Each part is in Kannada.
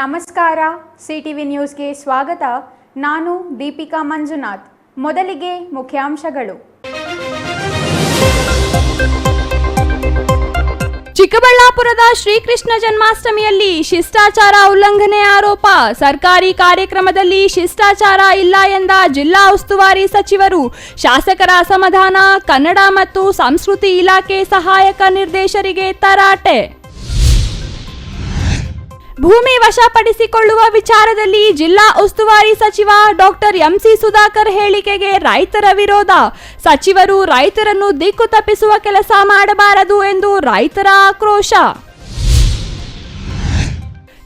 ನಮಸ್ಕಾರ, ಸಿಟಿವಿ ನ್ಯೂಸ್ಗೆ ಸ್ವಾಗತ. ನಾನು ದೀಪಿಕಾ ಮಂಜುನಾಥ್. ಮೊದಲಿಗೆ ಮುಖ್ಯಾಂಶಗಳು. ಚಿಕ್ಕಬಳ್ಳಾಪುರದ ಶ್ರೀಕೃಷ್ಣ ಜನ್ಮಾಷ್ಟಮಿಯಲ್ಲಿ ಶಿಷ್ಟಾಚಾರ ಉಲ್ಲಂಘನೆ ಆರೋಪ. ಸರ್ಕಾರಿ ಕಾರ್ಯಕ್ರಮದಲ್ಲಿ ಶಿಷ್ಟಾಚಾರ ಇಲ್ಲ ಎಂದ ಜಿಲ್ಲಾ ಉಸ್ತುವಾರಿ ಸಚಿವರು. ಶಾಸಕರ ಅಸಮಾಧಾನ. ಕನ್ನಡ ಮತ್ತು ಸಂಸ್ಕೃತಿ ಇಲಾಖೆ ಸಹಾಯಕ ನಿರ್ದೇಶಕರಿಗೆ ತರಾಟೆ. ಭೂಮಿ ವಶಪಡಿಸಿಕೊಳ್ಳುವ ವಿಚಾರದಲ್ಲಿ ಜಿಲ್ಲಾ ಉಸ್ತುವಾರಿ ಸಚಿವ ಡಾಕ್ಟರ್ ಎಂಸಿ ಸುಧಾಕರ್ ಹೇಳಿಕೆಗೆ ರೈತರ ವಿರೋಧ. ಸಚಿವರು ರೈತರನ್ನು ದಿಕ್ಕು ತಪ್ಪಿಸುವ ಕೆಲಸ ಮಾಡಬಾರದು ಎಂದು ರೈತರ ಆಕ್ರೋಶ.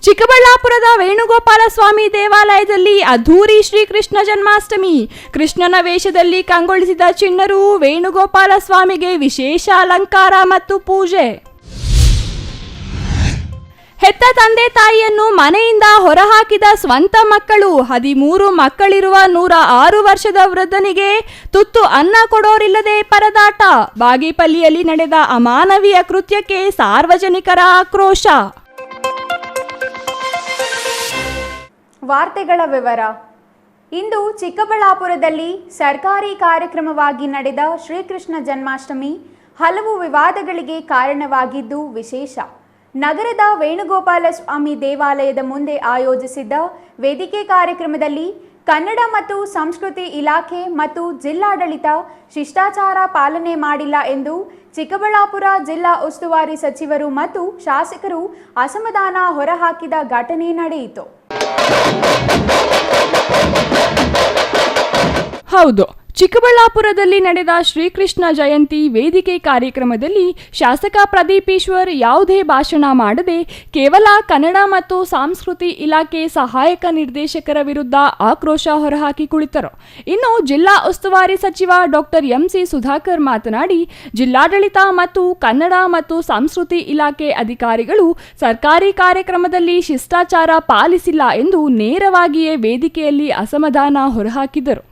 ಚಿಕ್ಕಬಳ್ಳಾಪುರದ ವೇಣುಗೋಪಾಲ ಸ್ವಾಮಿ ದೇವಾಲಯದಲ್ಲಿ ಅದ್ಧೂರಿ ಶ್ರೀಕೃಷ್ಣ ಜನ್ಮಾಷ್ಟಮಿ. ಕೃಷ್ಣನ ವೇಷದಲ್ಲಿ ಕಂಗೊಳಿಸಿದ ಚಿಣ್ಣರು. ವೇಣುಗೋಪಾಲ ಸ್ವಾಮಿಗೆ ವಿಶೇಷ ಅಲಂಕಾರ ಮತ್ತು ಪೂಜೆ. ಹೆತ್ತ ತಂದೆ ತಾಯಿಯನ್ನು ಮನೆಯಿಂದ ಹೊರಹಾಕಿದ ಸ್ವಂತ ಮಕ್ಕಳು. 13 ಮಕ್ಕಳಿರುವ 106 ವರ್ಷದ ವೃದ್ಧನಿಗೆ ತುತ್ತು ಅನ್ನ ಕೊಡೋರಿಲ್ಲದೆ ಪರದಾಟ. ಬಾಗೇಪಲ್ಲಿಯಲ್ಲಿ ನಡೆದ ಅಮಾನವೀಯ ಕೃತ್ಯಕ್ಕೆ ಸಾರ್ವಜನಿಕರ ಆಕ್ರೋಶ. ವಾರ್ತೆಗಳ ವಿವರ. ಇಂದು ಚಿಕ್ಕಬಳ್ಳಾಪುರದಲ್ಲಿ ಸರ್ಕಾರಿ ಕಾರ್ಯಕ್ರಮವಾಗಿ ನಡೆದ ಶ್ರೀಕೃಷ್ಣ ಜನ್ಮಾಷ್ಟಮಿ ಹಲವು ವಿವಾದಗಳಿಗೆ ಕಾರಣವಾಗಿದ್ದು ವಿಶೇಷ. ನಗರದ ವೇಣುಗೋಪಾಲ ಸ್ವಾಮಿ ದೇವಾಲಯದ ಮುಂದೆ ಆಯೋಜಿಸಿದ್ದ ವೇದಿಕೆ ಕಾರ್ಯಕ್ರಮದಲ್ಲಿ ಕನ್ನಡ ಮತ್ತು ಸಂಸ್ಕೃತಿ ಇಲಾಖೆ ಮತ್ತು ಜಿಲ್ಲಾಡಳಿತ ಶಿಷ್ಟಾಚಾರ ಪಾಲನೆ ಮಾಡಿಲ್ಲ ಎಂದು ಚಿಕ್ಕಬಳ್ಳಾಪುರ ಜಿಲ್ಲಾ ಉಸ್ತುವಾರಿ ಸಚಿವರು ಮತ್ತು ಶಾಸಕರು ಅಸಮಾಧಾನ ಹೊರಹಾಕಿದ ಘಟನೆ ನಡೆಯಿತು. ಹೌದು, ಚಿಕ್ಕಬಳ್ಳಾಪುರದಲ್ಲಿ ನಡೆದ ಶ್ರೀಕೃಷ್ಣ ಜಯಂತಿ ವೇದಿಕೆ ಕಾರ್ಯಕ್ರಮದಲ್ಲಿ ಶಾಸಕ ಪ್ರದೀಪ್ ಈಶ್ವರ್ ಯಾವುದೇ ಭಾಷಣ ಮಾಡದೆ ಕೇವಲ ಕನ್ನಡ ಮತ್ತು ಸಂಸ್ಕೃತಿ ಇಲಾಖೆ ಸಹಾಯಕ ನಿರ್ದೇಶಕರ ವಿರುದ್ಧ ಆಕ್ರೋಶ ಹೊರಹಾಕಿ ಕುಳಿತರು. ಇನ್ನು ಜಿಲ್ಲಾ ಉಸ್ತುವಾರಿ ಸಚಿವ ಡಾಕ್ಟರ್ ಎಂಸಿ ಸುಧಾಕರ್ ಮಾತನಾಡಿ, ಜಿಲ್ಲಾಡಳಿತ ಮತ್ತು ಕನ್ನಡ ಮತ್ತು ಸಂಸ್ಕೃತಿ ಇಲಾಖೆ ಅಧಿಕಾರಿಗಳು ಸರ್ಕಾರಿ ಕಾರ್ಯಕ್ರಮದಲ್ಲಿ ಶಿಷ್ಟಾಚಾರ ಪಾಲಿಸಿಲ್ಲ ಎಂದು ನೇರವಾಗಿಯೇ ವೇದಿಕೆಯಲ್ಲಿ ಅಸಮಾಧಾನ ಹೊರಹಾಕಿದರು.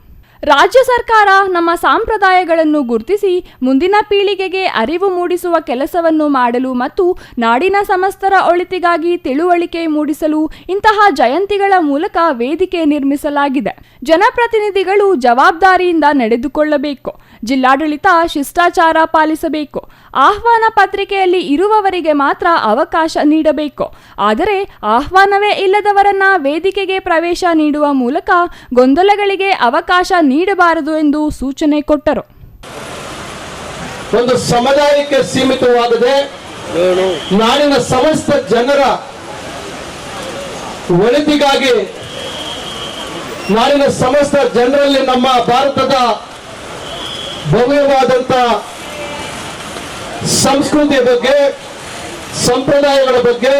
ರಾಜ್ಯ ಸರ್ಕಾರ ನಮ್ಮ ಸಂಪ್ರದಾಯಗಳನ್ನು ಗುರುತಿಸಿ ಮುಂದಿನ ಪೀಳಿಗೆಗೆ ಅರಿವು ಮೂಡಿಸುವ ಕೆಲಸವನ್ನು ಮಾಡಲು ಮತ್ತು ನಾಡಿನ ಸಮಸ್ತರ ಒಳಿತಿಗಾಗಿ ತಿಳುವಳಿಕೆ ಮೂಡಿಸಲು ಇಂತಹ ಜಯಂತಿಗಳ ಮೂಲಕ ವೇದಿಕೆ ನಿರ್ಮಿಸಲಾಗಿದೆ. ಜನಪ್ರತಿನಿಧಿಗಳು ಜವಾಬ್ದಾರಿಯಿಂದ ನಡೆದುಕೊಳ್ಳಬೇಕು. ಜಿಲ್ಲಾಡಳಿತ ಶಿಷ್ಟಾಚಾರ ಪಾಲಿಸಬೇಕು. ಆಹ್ವಾನ ಪತ್ರಿಕೆಯಲ್ಲಿ ಇರುವವರಿಗೆ ಮಾತ್ರ ಅವಕಾಶ ನೀಡಬೇಕು. ಆದರೆ ಆಹ್ವಾನವೇ ಇಲ್ಲದವರನ್ನ ವೇದಿಕೆಗೆ ಪ್ರವೇಶ ನೀಡುವ ಮೂಲಕ ಗೊಂದಲಗಳಿಗೆ ಅವಕಾಶ ನೀಡಬಾರದು ಎಂದು ಸೂಚನೆ ಕೊಟ್ಟರು. ಒಂದು ಸಮುದಾಯಕ್ಕೆ ಸೀಮಿತವಾಗದೆ ನಾಡಿನ ಸಮಸ್ತ ಜನರ ಒಳಿತಿಗಾಗಿ, ನಾಡಿನ ಸಮಸ್ತ ಜನರಲ್ಲಿ ನಮ್ಮ ಭಾರತದ ಭವ್ಯವಾದಂತ ಸಂಸ್ಕೃತಿಯ ಬಗ್ಗೆ, ಸಂಪ್ರದಾಯಗಳ ಬಗ್ಗೆ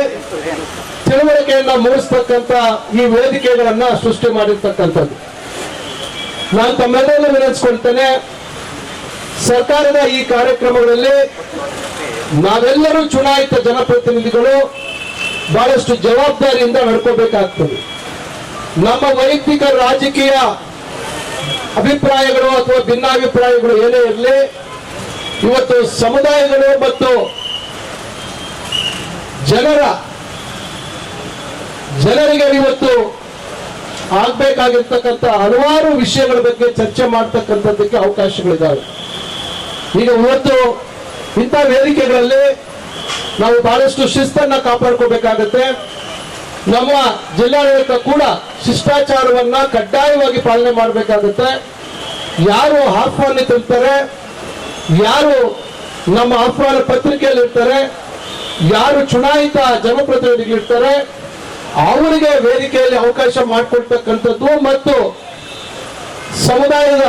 ತಿಳುವಳಿಕೆಯನ್ನ ಮೂಡಿಸ್ತಕ್ಕಂಥ ಈ ವೇದಿಕೆಗಳನ್ನ ಸೃಷ್ಟಿ ಮಾಡಿರ್ತಕ್ಕಂಥದ್ದು. ನಾನು ತಮ್ಮೆಲ್ಲರನ್ನು ವಿನಂತಿಸ್ಕೊಳ್ತೇನೆ, ಸರ್ಕಾರದ ಈ ಕಾರ್ಯಕ್ರಮಗಳಲ್ಲಿ ನಾವೆಲ್ಲರೂ ಚುನಾಯಿತ ಜನಪ್ರತಿನಿಧಿಗಳು ಬಹಳಷ್ಟು ಜವಾಬ್ದಾರಿಯಿಂದ ನಡ್ಕೋಬೇಕಾಗ್ತದೆ. ನಮ್ಮ ವೈಯಕ್ತಿಕ ರಾಜಕೀಯ ಅಭಿಪ್ರಾಯಗಳು ಅಥವಾ ಭಿನ್ನಾಭಿಪ್ರಾಯಗಳು ಏನೇ ಇರಲಿ, ಇವತ್ತು ಸಮುದಾಯಗಳು ಮತ್ತು ಜನರಿಗೆ ಇವತ್ತು ಆಗ್ಬೇಕಾಗಿರ್ತಕ್ಕಂಥ ಹಲವಾರು ವಿಷಯಗಳ ಬಗ್ಗೆ ಚರ್ಚೆ ಮಾಡ್ತಕ್ಕಂಥದ್ದಕ್ಕೆ ಅವಕಾಶಗಳಿದ್ದಾವೆ. ಈಗ ಇವತ್ತು ಇಂಥ ವೇದಿಕೆಗಳಲ್ಲಿ ನಾವು ಬಹಳಷ್ಟು ಶಿಸ್ತನ್ನ ಕಾಪಾಡ್ಕೋಬೇಕಾಗತ್ತೆ. ನಮ್ಮ ಜಿಲ್ಲಾಡಳಿತ ಕೂಡ ಶಿಷ್ಟಾಚಾರವನ್ನ ಕಡ್ಡಾಯವಾಗಿ ಪಾಲನೆ ಮಾಡಬೇಕಾಗುತ್ತೆ. ಯಾರು ಆಹ್ವಾನಿತರಿರ್ತಾರೆ, ಯಾರು ನಮ್ಮ ಆಹ್ವಾನ ಪತ್ರಿಕೆಯಲ್ಲಿ ಇರ್ತಾರೆ, ಯಾರು ಚುನಾಯಿತ ಜನಪ್ರತಿನಿಧಿಗಳಿರ್ತಾರೆ, ಅವರಿಗೆ ವೇದಿಕೆಯಲ್ಲಿ ಅವಕಾಶ ಮಾಡಿಕೊಡ್ತಕ್ಕಂಥದ್ದು ಮತ್ತು ಸಮುದಾಯದ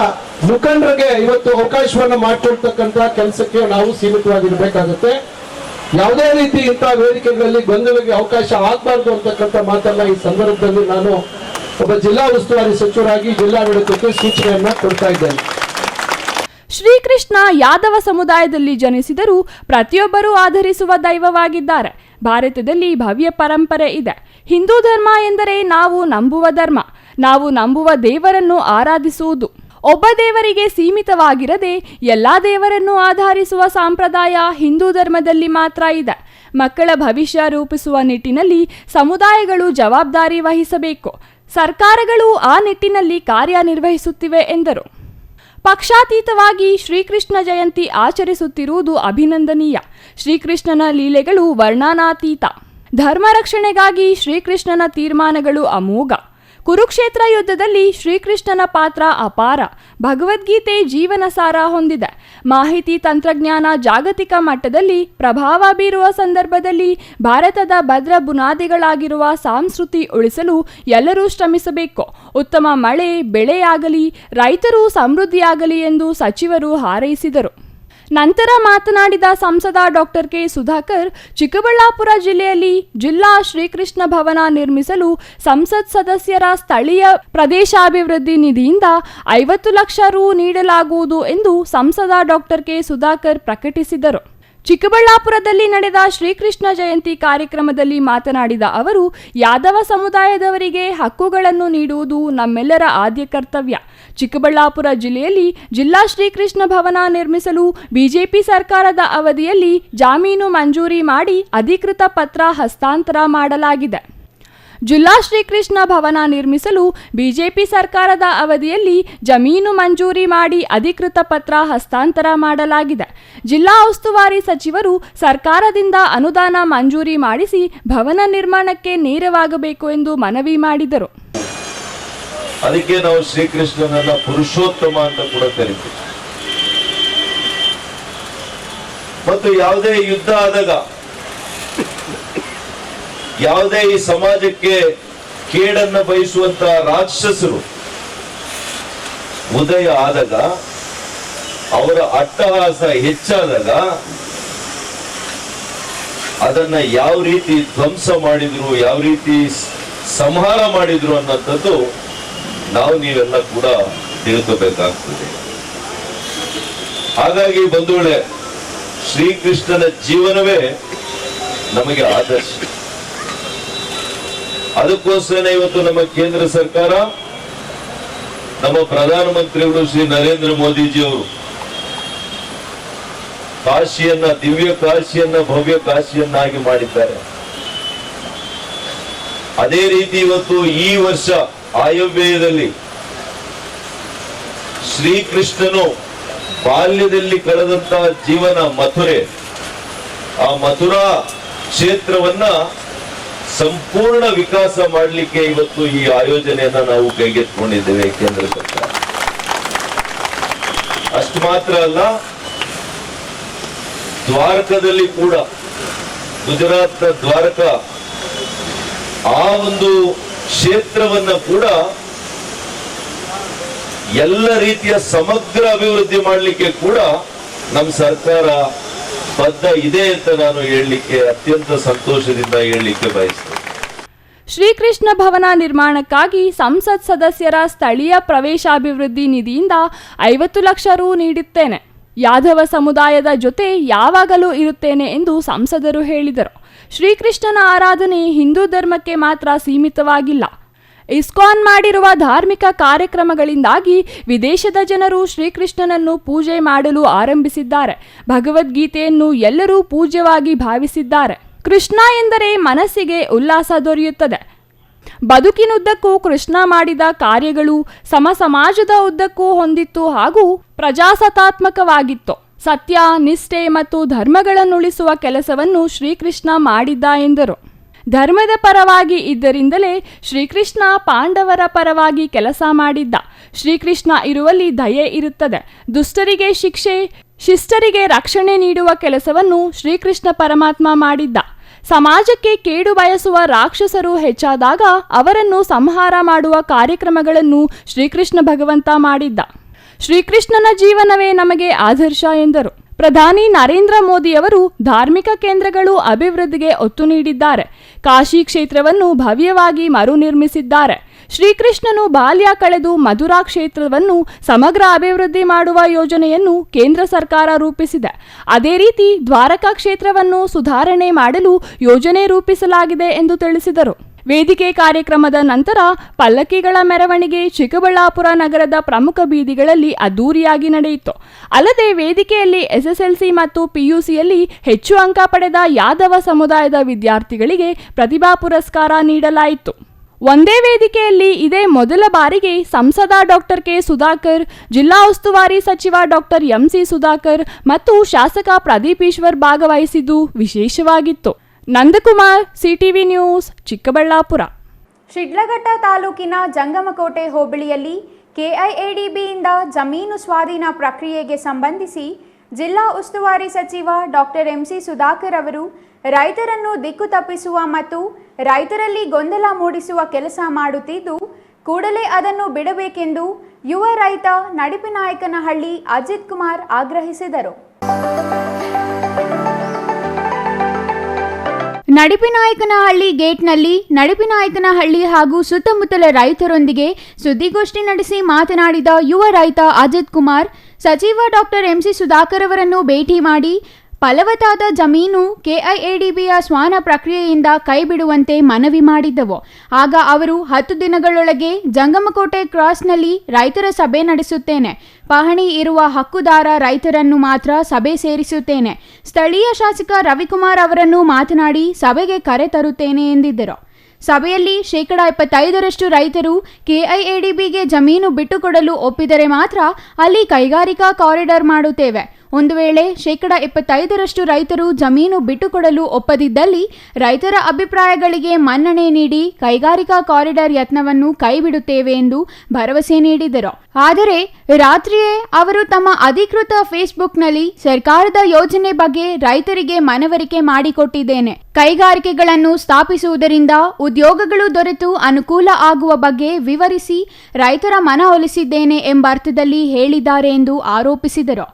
ಮುಖಂಡರಿಗೆ ಇವತ್ತು ಅವಕಾಶವನ್ನು ಮಾಡಿಕೊಡ್ತಕ್ಕಂಥ ಕೆಲಸಕ್ಕೆ ನಾವು ಸೀಮಿತವಾಗಿರ್ಬೇಕಾಗುತ್ತೆ. ಯಾವುದೇ ರೀತಿ ಇಂತಹ ವೇದಿಕೆಗಳಲ್ಲಿ ಗೊಂದಲಕ್ಕೆ ಅವಕಾಶ ಆಗಬಾರ್ದು ಅಂತಕ್ಕಂಥ ಮಾತನ್ನ ಈ ಸಂದರ್ಭದಲ್ಲಿ ನಾನು ಒಬ್ಬ ಜಿಲ್ಲಾ ಉಸ್ತುವಾರಿ ಸಚಿವರಾಗಿ ಜಿಲ್ಲಾಡಳಿತಕ್ಕೆ ಸೂಚನೆಯನ್ನ ಕೊಡ್ತಾ ಇದ್ದೇನೆ. ಶ್ರೀಕೃಷ್ಣ ಯಾದವ ಸಮುದಾಯದಲ್ಲಿ ಜನಿಸಿದರೂ ಪ್ರತಿಯೊಬ್ಬರೂ ಆಧರಿಸುವ ದೈವವಾಗಿದ್ದಾರೆ. ಭಾರತದಲ್ಲಿ ಭವ್ಯ ಪರಂಪರೆ ಇದೆ. ಹಿಂದೂ ಧರ್ಮ ಎಂದರೆ ನಾವು ನಂಬುವ ಧರ್ಮ. ನಾವು ನಂಬುವ ದೇವರನ್ನು ಆರಾಧಿಸುವುದು. ಒಬ್ಬ ದೇವರಿಗೆ ಸೀಮಿತವಾಗಿರದೆ ಎಲ್ಲಾ ದೇವರನ್ನು ಆಧರಿಸುವ ಸಂಪ್ರದಾಯ ಹಿಂದೂ ಧರ್ಮದಲ್ಲಿ ಮಾತ್ರ ಇದೆ. ಮಕ್ಕಳ ಭವಿಷ್ಯ ರೂಪಿಸುವ ನಿಟ್ಟಿನಲ್ಲಿ ಸಮುದಾಯಗಳು ಜವಾಬ್ದಾರಿ ವಹಿಸಬೇಕು. ಸರ್ಕಾರಗಳು ಆ ನಿಟ್ಟಿನಲ್ಲಿ ಕಾರ್ಯನಿರ್ವಹಿಸುತ್ತಿವೆ ಎಂದರು. ಪಕ್ಷಾತೀತವಾಗಿ ಶ್ರೀಕೃಷ್ಣ ಜಯಂತಿ ಆಚರಿಸುತ್ತಿರುವುದು ಅಭಿನಂದನೀಯ. ಶ್ರೀಕೃಷ್ಣನ ಲೀಲೆಗಳು ವರ್ಣನಾತೀತ. ಧರ್ಮ ರಕ್ಷಣೆಗಾಗಿ ಶ್ರೀಕೃಷ್ಣನ ತೀರ್ಮಾನಗಳು ಅಮೋಘ. ಕುರುಕ್ಷೇತ್ರ ಯುದ್ಧದಲ್ಲಿ ಶ್ರೀಕೃಷ್ಣನ ಪಾತ್ರ ಅಪಾರ. ಭಗವದ್ಗೀತೆ ಜೀವನ ಸಾರ ಹೊಂದಿದೆ. ಮಾಹಿತಿ ತಂತ್ರಜ್ಞಾನ ಜಾಗತಿಕ ಮಟ್ಟದಲ್ಲಿ ಪ್ರಭಾವ ಬೀರುವ ಸಂದರ್ಭದಲ್ಲಿ ಭಾರತದ ಭದ್ರ ಬುನಾದಿಗಳಾಗಿರುವ ಸಂಸ್ಕೃತಿ ಉಳಿಸಲು ಎಲ್ಲರೂ ಶ್ರಮಿಸಬೇಕು. ಉತ್ತಮ ಮಳೆ ಬೆಳೆಯಾಗಲಿ, ರೈತರು ಸಮೃದ್ಧಿಯಾಗಲಿ ಎಂದು ಸಚಿವರು ಹಾರೈಸಿದರು. ನಂತರ ಮಾತನಾಡಿದ ಸಂಸದ ಡಾಕ್ಟರ್ ಕೆ ಸುಧಾಕರ್, ಚಿಕ್ಕಬಳ್ಳಾಪುರ ಜಿಲ್ಲೆಯಲ್ಲಿ ಜಿಲ್ಲಾ ಶ್ರೀಕೃಷ್ಣ ಭವನ ನಿರ್ಮಿಸಲು ಸಂಸತ್ ಸದಸ್ಯರ ಸ್ಥಳೀಯ ಪ್ರದೇಶಾಭಿವೃದ್ಧಿ ನಿಧಿಯಿಂದ 50 ಲಕ್ಷ ರು ನೀಡಲಾಗುವುದು ಎಂದು ಸಂಸದ ಡಾಕ್ಟರ್ ಕೆ ಸುಧಾಕರ್ ಪ್ರಕಟಿಸಿದರು. ಚಿಕ್ಕಬಳ್ಳಾಪುರದಲ್ಲಿ ನಡೆದ ಶ್ರೀಕೃಷ್ಣ ಜಯಂತಿ ಕಾರ್ಯಕ್ರಮದಲ್ಲಿ ಮಾತನಾಡಿದ ಅವರು, ಯಾದವ ಸಮುದಾಯದವರಿಗೆ ಹಕ್ಕುಗಳನ್ನು ನೀಡುವುದು ನಮ್ಮೆಲ್ಲರ ಆದ್ಯ ಕರ್ತವ್ಯ. ಚಿಕ್ಕಬಳ್ಳಾಪುರ ಜಿಲ್ಲೆಯಲ್ಲಿ ಜಿಲ್ಲಾ ಶ್ರೀಕೃಷ್ಣ ಭವನ ನಿರ್ಮಿಸಲು ಬಿಜೆಪಿ ಸರ್ಕಾರದ ಅವಧಿಯಲ್ಲಿ ಜಾಮೀನು ಮಂಜೂರಿ ಮಾಡಿ ಅಧಿಕೃತ ಪತ್ರ ಹಸ್ತಾಂತರ ಮಾಡಲಾಗಿದೆ. ಜಿಲ್ಲಾ ಶ್ರೀಕೃಷ್ಣ ಭವನ ನಿರ್ಮಿಸಲು ಬಿಜೆಪಿ ಸರ್ಕಾರದ ಅವಧಿಯಲ್ಲಿ ಜಮೀನು ಮಂಜೂರಿ ಮಾಡಿ ಅಧಿಕೃತ ಪತ್ರ ಹಸ್ತಾಂತರ ಮಾಡಲಾಗಿದೆ. ಜಿಲ್ಲಾ ಉಸ್ತುವಾರಿ ಸಚಿವರು ಸರ್ಕಾರದಿಂದ ಅನುದಾನ ಮಂಜೂರಿ ಮಾಡಿಸಿ ಭವನ ನಿರ್ಮಾಣಕ್ಕೆ ನೆರವಾಗಬೇಕು ಎಂದು ಮನವಿ ಮಾಡಿದರು. ಅದಕ್ಕೆ ನಾವು ಶ್ರೀಕೃಷ್ಣನನ್ನ ಪುರುಷೋತ್ತಮ ಅಂತ ಕೂಡ ಕರೀತೀವಿ. ಮತ್ತು ಯಾವುದೇ ಯುದ್ಧ ಆದಾಗ, ಯಾವುದೇ ಈ ಸಮಾಜಕ್ಕೆ ಕೇಡನ್ನು ಬಯಸುವಂತ ರಾಕ್ಷಸರು ಉದಯ ಆದಾಗ, ಅವರ ಅಟ್ಟಹಾಸ ಹೆಚ್ಚಾದಾಗ ಅದನ್ನ ಯಾವ ರೀತಿ ಧ್ವಂಸ ಮಾಡಿದ್ರು, ಯಾವ ರೀತಿ ಸಂಹಾರ ಮಾಡಿದ್ರು ಅನ್ನೋಂಥದ್ದು ನಾವು ನೀವೆಲ್ಲ ಕೂಡ ತಿಳ್ಕೋಬೇಕಾಗ್ತದೆ. ಹಾಗಾಗಿ ಬಂಧುಗಳೇ, ಶ್ರೀಕೃಷ್ಣನ ಜೀವನವೇ ನಮಗೆ ಆದರ್ಶ. ಅದಕ್ಕೋಸ್ಕರ ಇವತ್ತು ನಮ್ಮ ಕೇಂದ್ರ ಸರ್ಕಾರ, ನಮ್ಮ ಪ್ರಧಾನಮಂತ್ರಿಗಳು ಶ್ರೀ ನರೇಂದ್ರ ಮೋದಿಜಿಯವರು ಕಾಶಿಯನ್ನ, ದಿವ್ಯ ಕಾಶಿಯನ್ನ ಭವ್ಯ ಕಾಶಿಯನ್ನಾಗಿ ಮಾಡಿದ್ದಾರೆ. ಅದೇ ರೀತಿ ಇವತ್ತು ಈ ವರ್ಷ ಆಯವ್ಯಯದಲ್ಲಿ ಶ್ರೀಕೃಷ್ಣನು ಬಾಲ್ಯದಲ್ಲಿ ಕಳೆದಂತಹ ಜೀವನ ಮಥುರೆ, ಆ ಮಥುರಾ ಕ್ಷೇತ್ರವನ್ನ ಸಂಪೂರ್ಣ ವಿಕಾಸ ಮಾಡಲಿಕ್ಕೆ ಇವತ್ತು ಈ ಆಯೋಜನೆಯನ್ನ ನಾವು ಕೈಗೆತ್ತಿಕೊಂಡಿದ್ದೇವೆ ಕೇಂದ್ರ ಸರ್ಕಾರ. ಅಷ್ಟು ಮಾತ್ರ ಅಲ್ಲ, ದ್ವಾರಕದಲ್ಲಿ ಕೂಡ, ಗುಜರಾತ್ನ ದ್ವಾರಕ, ಆ ಒಂದು ಕ್ಷೇತ್ರವನ್ನ ಕೂಡ ಎಲ್ಲ ರೀತಿಯ ಸಮಗ್ರ ಅಭಿವೃದ್ಧಿ ಮಾಡಲಿಕ್ಕೆ ಕೂಡ ನಮ್ಮ ಸರ್ಕಾರ ಬದ್ಧ ಇದೆ ಅಂತ ನಾನು ಹೇಳಲಿಕ್ಕೆ ಅತ್ಯಂತ ಸಂತೋಷದಿಂದ ಹೇಳಲಿಕ್ಕೆ ಬಯಸ್ತೇನೆ. ಶ್ರೀಕೃಷ್ಣ ಭವನ ನಿರ್ಮಾಣಕ್ಕಾಗಿ ಸಂಸತ್ ಸದಸ್ಯರ ಸ್ಥಳೀಯ ಪ್ರವೇಶಾಭಿವೃದ್ಧಿ ನಿಧಿಯಿಂದ 50 ಲಕ್ಷ ರು ನೀಡುತ್ತೇನೆ. ಯಾದವ ಸಮುದಾಯದ ಜೊತೆ ಯಾವಾಗಲೂ ಇರುತ್ತೇನೆ ಎಂದು ಸಂಸದರು ಹೇಳಿದರು. ಶ್ರೀಕೃಷ್ಣನ ಆರಾಧನೆ ಹಿಂದೂ ಧರ್ಮಕ್ಕೆ ಮಾತ್ರ ಸೀಮಿತವಾಗಿಲ್ಲ. ಇಸ್ಕಾನ್ ಮಾಡಿರುವ ಧಾರ್ಮಿಕ ಕಾರ್ಯಕ್ರಮಗಳಿಂದಾಗಿ ವಿದೇಶದ ಜನರು ಶ್ರೀಕೃಷ್ಣನನ್ನು ಪೂಜೆ ಮಾಡಲು ಆರಂಭಿಸಿದ್ದಾರೆ. ಭಗವದ್ಗೀತೆಯನ್ನು ಎಲ್ಲರೂ ಪೂಜ್ಯವಾಗಿ ಭಾವಿಸಿದ್ದಾರೆ. ಕೃಷ್ಣ ಎಂದರೆ ಮನಸ್ಸಿಗೆ ಉಲ್ಲಾಸ ದೊರೆಯುತ್ತದೆ. ಬದುಕಿನುದ್ದಕ್ಕೂ ಕೃಷ್ಣ ಮಾಡಿದ ಕಾರ್ಯಗಳು ಸಮಾಜದ ಉದ್ದಕ್ಕೂ ಹೊಂದಿತ್ತು ಹಾಗೂ ಪ್ರಜಾಸತ್ತಾತ್ಮಕವಾಗಿತ್ತು. ಸತ್ಯ, ನಿಷ್ಠೆ ಮತ್ತು ಧರ್ಮಗಳನ್ನುಳಿಸುವ ಕೆಲಸವನ್ನು ಶ್ರೀಕೃಷ್ಣ ಮಾಡಿದ್ದ ಎಂದರು. ಧರ್ಮದ ಪರವಾಗಿ ಇದ್ದರಿಂದಲೇ ಶ್ರೀಕೃಷ್ಣ ಪಾಂಡವರ ಪರವಾಗಿ ಕೆಲಸ ಮಾಡಿದ್ದ. ಶ್ರೀಕೃಷ್ಣ ಇರುವಲ್ಲಿ ದಯೆ ಇರುತ್ತದೆ. ದುಷ್ಟರಿಗೆ ಶಿಕ್ಷೆ, ಶಿಷ್ಟರಿಗೆ ರಕ್ಷಣೆ ನೀಡುವ ಕೆಲಸವನ್ನು ಶ್ರೀಕೃಷ್ಣ ಪರಮಾತ್ಮ ಮಾಡಿದ್ದ. ಸಮಾಜಕ್ಕೆ ಕೇಡು ಬಯಸುವ ರಾಕ್ಷಸರು ಹೆಚ್ಚಾದಾಗ ಅವರನ್ನು ಸಂಹಾರ ಮಾಡುವ ಕಾರ್ಯಕ್ರಮಗಳನ್ನು ಶ್ರೀಕೃಷ್ಣ ಭಗವಂತ ಮಾಡಿದ್ದ. ಶ್ರೀಕೃಷ್ಣನ ಜೀವನವೇ ನಮಗೆ ಆದರ್ಶ ಎಂದರು. ಪ್ರಧಾನಿ ನರೇಂದ್ರ ಮೋದಿಯವರು ಧಾರ್ಮಿಕ ಕೇಂದ್ರಗಳು ಅಭಿವೃದ್ಧಿಗೆ ಒತ್ತು ನೀಡಿದ್ದಾರೆ. ಕಾಶಿ ಕ್ಷೇತ್ರವನ್ನು ಭವ್ಯವಾಗಿ ಮರು ನಿರ್ಮಿಸಿದ್ದಾರೆ. ಶ್ರೀಕೃಷ್ಣನು ಬಾಲ್ಯ ಕಳೆದು ಮಥುರಾ ಕ್ಷೇತ್ರವನ್ನು ಸಮಗ್ರ ಅಭಿವೃದ್ಧಿ ಮಾಡುವ ಯೋಜನೆಯನ್ನು ಕೇಂದ್ರ ಸರ್ಕಾರ ರೂಪಿಸಿದೆ. ಅದೇ ರೀತಿ ದ್ವಾರಕಾ ಕ್ಷೇತ್ರವನ್ನು ಸುಧಾರಣೆ ಮಾಡಲು ಯೋಜನೆ ರೂಪಿಸಲಾಗಿದೆ ಎಂದು ತಿಳಿಸಿದರು. ವೇದಿಕೆ ಕಾರ್ಯಕ್ರಮದ ನಂತರ ಪಲ್ಲಕ್ಕಿಗಳ ಮೆರವಣಿಗೆ ಚಿಕ್ಕಬಳ್ಳಾಪುರ ನಗರದ ಪ್ರಮುಖ ಬೀದಿಗಳಲ್ಲಿ ಅದ್ದೂರಿಯಾಗಿ ನಡೆಯಿತು. ಅಲ್ಲದೆ ವೇದಿಕೆಯಲ್ಲಿ ಎಸ್ಎಸ್ಎಲ್ಸಿ ಮತ್ತು ಪಿಯುಸಿಯಲ್ಲಿ ಹೆಚ್ಚು ಅಂಕ ಪಡೆದ ಯಾದವ ಸಮುದಾಯದ ವಿದ್ಯಾರ್ಥಿಗಳಿಗೆ ಪ್ರತಿಭಾ ಪುರಸ್ಕಾರ ನೀಡಲಾಯಿತು. ಒಂದೇ ವೇದಿಕೆಯಲ್ಲಿ ಇದೇ ಮೊದಲ ಬಾರಿಗೆ ಸಂಸದ ಡಾಕ್ಟರ್ ಕೆ ಸುಧಾಕರ್, ಜಿಲ್ಲಾ ಉಸ್ತುವಾರಿ ಸಚಿವ ಡಾಕ್ಟರ್ ಎಂಸಿ ಸುಧಾಕರ್ ಮತ್ತು ಶಾಸಕ ಪ್ರದೀಪ್ ಈಶ್ವರ್ ಭಾಗವಹಿಸಿದ್ದು ವಿಶೇಷವಾಗಿತ್ತು. Nandakumar, CTV news, Chikkaballapur. ಶಿಡ್ಲಘಟ್ಟ ತಾಲೂಕಿನ ಜಂಗಮಕೋಟೆ ಹೋಬಳಿಯಲ್ಲಿ ಕೆಐಎಡಿಬಿಯಿಂದ ಜಮೀನು ಸ್ವಾಧೀನ ಪ್ರಕ್ರಿಯೆಗೆ ಸಂಬಂಧಿಸಿ ಜಿಲ್ಲಾ ಉಸ್ತುವಾರಿ ಸಚಿವ ಡಾಕ್ಟರ್ ಎಂಸಿ ಸುಧಾಕರ್ ಅವರು ರೈತರನ್ನು ದಿಕ್ಕು ತಪ್ಪಿಸುವ ಮತ್ತು ರೈತರಲ್ಲಿ ಗೊಂದಲ ಮೂಡಿಸುವ ಕೆಲಸ ಮಾಡುತ್ತಿದ್ದು, ಕೂಡಲೇ ಅದನ್ನು ಬಿಡಬೇಕೆಂದು ಯುವ ರೈತ ನಡಿಪಿನಾಯಕನಹಳ್ಳಿ ಅಜಿತ್ ಕುಮಾರ್ ಆಗ್ರಹಿಸಿದರು. ನಡಿಪಿನಾಯಕನಹಳ್ಳಿ ಗೇಟ್ನಲ್ಲಿ ನಡಿಪಿನಾಯಕನಹಳ್ಳಿ ಹಾಗೂ ಸುತ್ತಮುತ್ತಲ ರೈತರೊಂದಿಗೆ ಸುದ್ದಿಗೋಷ್ಠಿ ನಡೆಸಿ ಮಾತನಾಡಿದ ಯುವ ರೈತ ಅಜಿತ್ ಕುಮಾರ್, ಸಚಿವ ಡಾಕ್ಟರ್ ಎಂಸಿ ಸುಧಾಕರ್ ಅವರನ್ನು ಭೇಟಿ ಮಾಡಿ ಫಲವತ್ತಾದ ಜಮೀನು ಕೆಐಎಡಿಬಿಯ ಸ್ವಾನ ಪ್ರಕ್ರಿಯೆಯಿಂದ ಕೈಬಿಡುವಂತೆ ಮನವಿ ಮಾಡಿದ್ದವು. ಆಗ ಅವರು 10 ದಿನಗಳೊಳಗೆ ಜಂಗಮಕೋಟೆ ಕ್ರಾಸ್ನಲ್ಲಿ ರೈತರ ಸಭೆ ನಡೆಸುತ್ತೇನೆ, ಪಹಣಿ ಇರುವ ಹಕ್ಕುದಾರ ರೈತರನ್ನು ಮಾತ್ರ ಸಭೆ ಸೇರಿಸುತ್ತೇನೆ, ಸ್ಥಳೀಯ ಶಾಸಕ ರವಿಕುಮಾರ್ ಅವರನ್ನು ಮಾತನಾಡಿ ಸಭೆಗೆ ಕರೆ ತರುತ್ತೇನೆ ಎಂದಿದ್ದರು. ಸಭೆಯಲ್ಲಿ 75% ರೈತರು ಕೆಐಎಡಿಬಿಗೆ ಜಮೀನು ಬಿಟ್ಟುಕೊಡಲು ಒಪ್ಪಿದರೆ ಮಾತ್ರ ಅಲ್ಲಿ ಕೈಗಾರಿಕಾ ಕಾರಿಡಾರ್ ಮಾಡುತ್ತೇವೆ. ಒಂದು ವೇಳೆ 25% ರೈತರು ಜಮೀನು ಬಿಟ್ಟುಕೊಡಲು ಒಪ್ಪದಿದ್ದಲ್ಲಿ ರೈತರ ಅಭಿಪ್ರಾಯಗಳಿಗೆ ಮನ್ನಣೆ ನೀಡಿ ಕೈಗಾರಿಕಾ ಕಾರಿಡಾರ್ ಯತ್ನವನ್ನು ಕೈಬಿಡುತ್ತೇವೆ ಎಂದು ಭರವಸೆ ನೀಡಿದರು. ಆದರೆ ರಾತ್ರಿಯೇ ಅವರು ತಮ್ಮ ಅಧಿಕೃತ ಫೇಸ್ಬುಕ್ನಲ್ಲಿ ಸರ್ಕಾರದ ಯೋಜನೆ ಬಗ್ಗೆ ರೈತರಿಗೆ ಮನವರಿಕೆ ಮಾಡಿಕೊಟ್ಟಿದ್ದೇನೆ, ಕೈಗಾರಿಕೆಗಳನ್ನು ಸ್ಥಾಪಿಸುವುದರಿಂದ ಉದ್ಯೋಗಗಳು ದೊರೆತು ಅನುಕೂಲ ಆಗುವ ಬಗ್ಗೆ ವಿವರಿಸಿ ರೈತರ ಮನವೊಲಿಸಿದ್ದೇನೆ ಎಂಬ ಅರ್ಥದಲ್ಲಿ ಹೇಳಿದ್ದಾರೆ ಎಂದು ಆರೋಪಿಸಿದರು.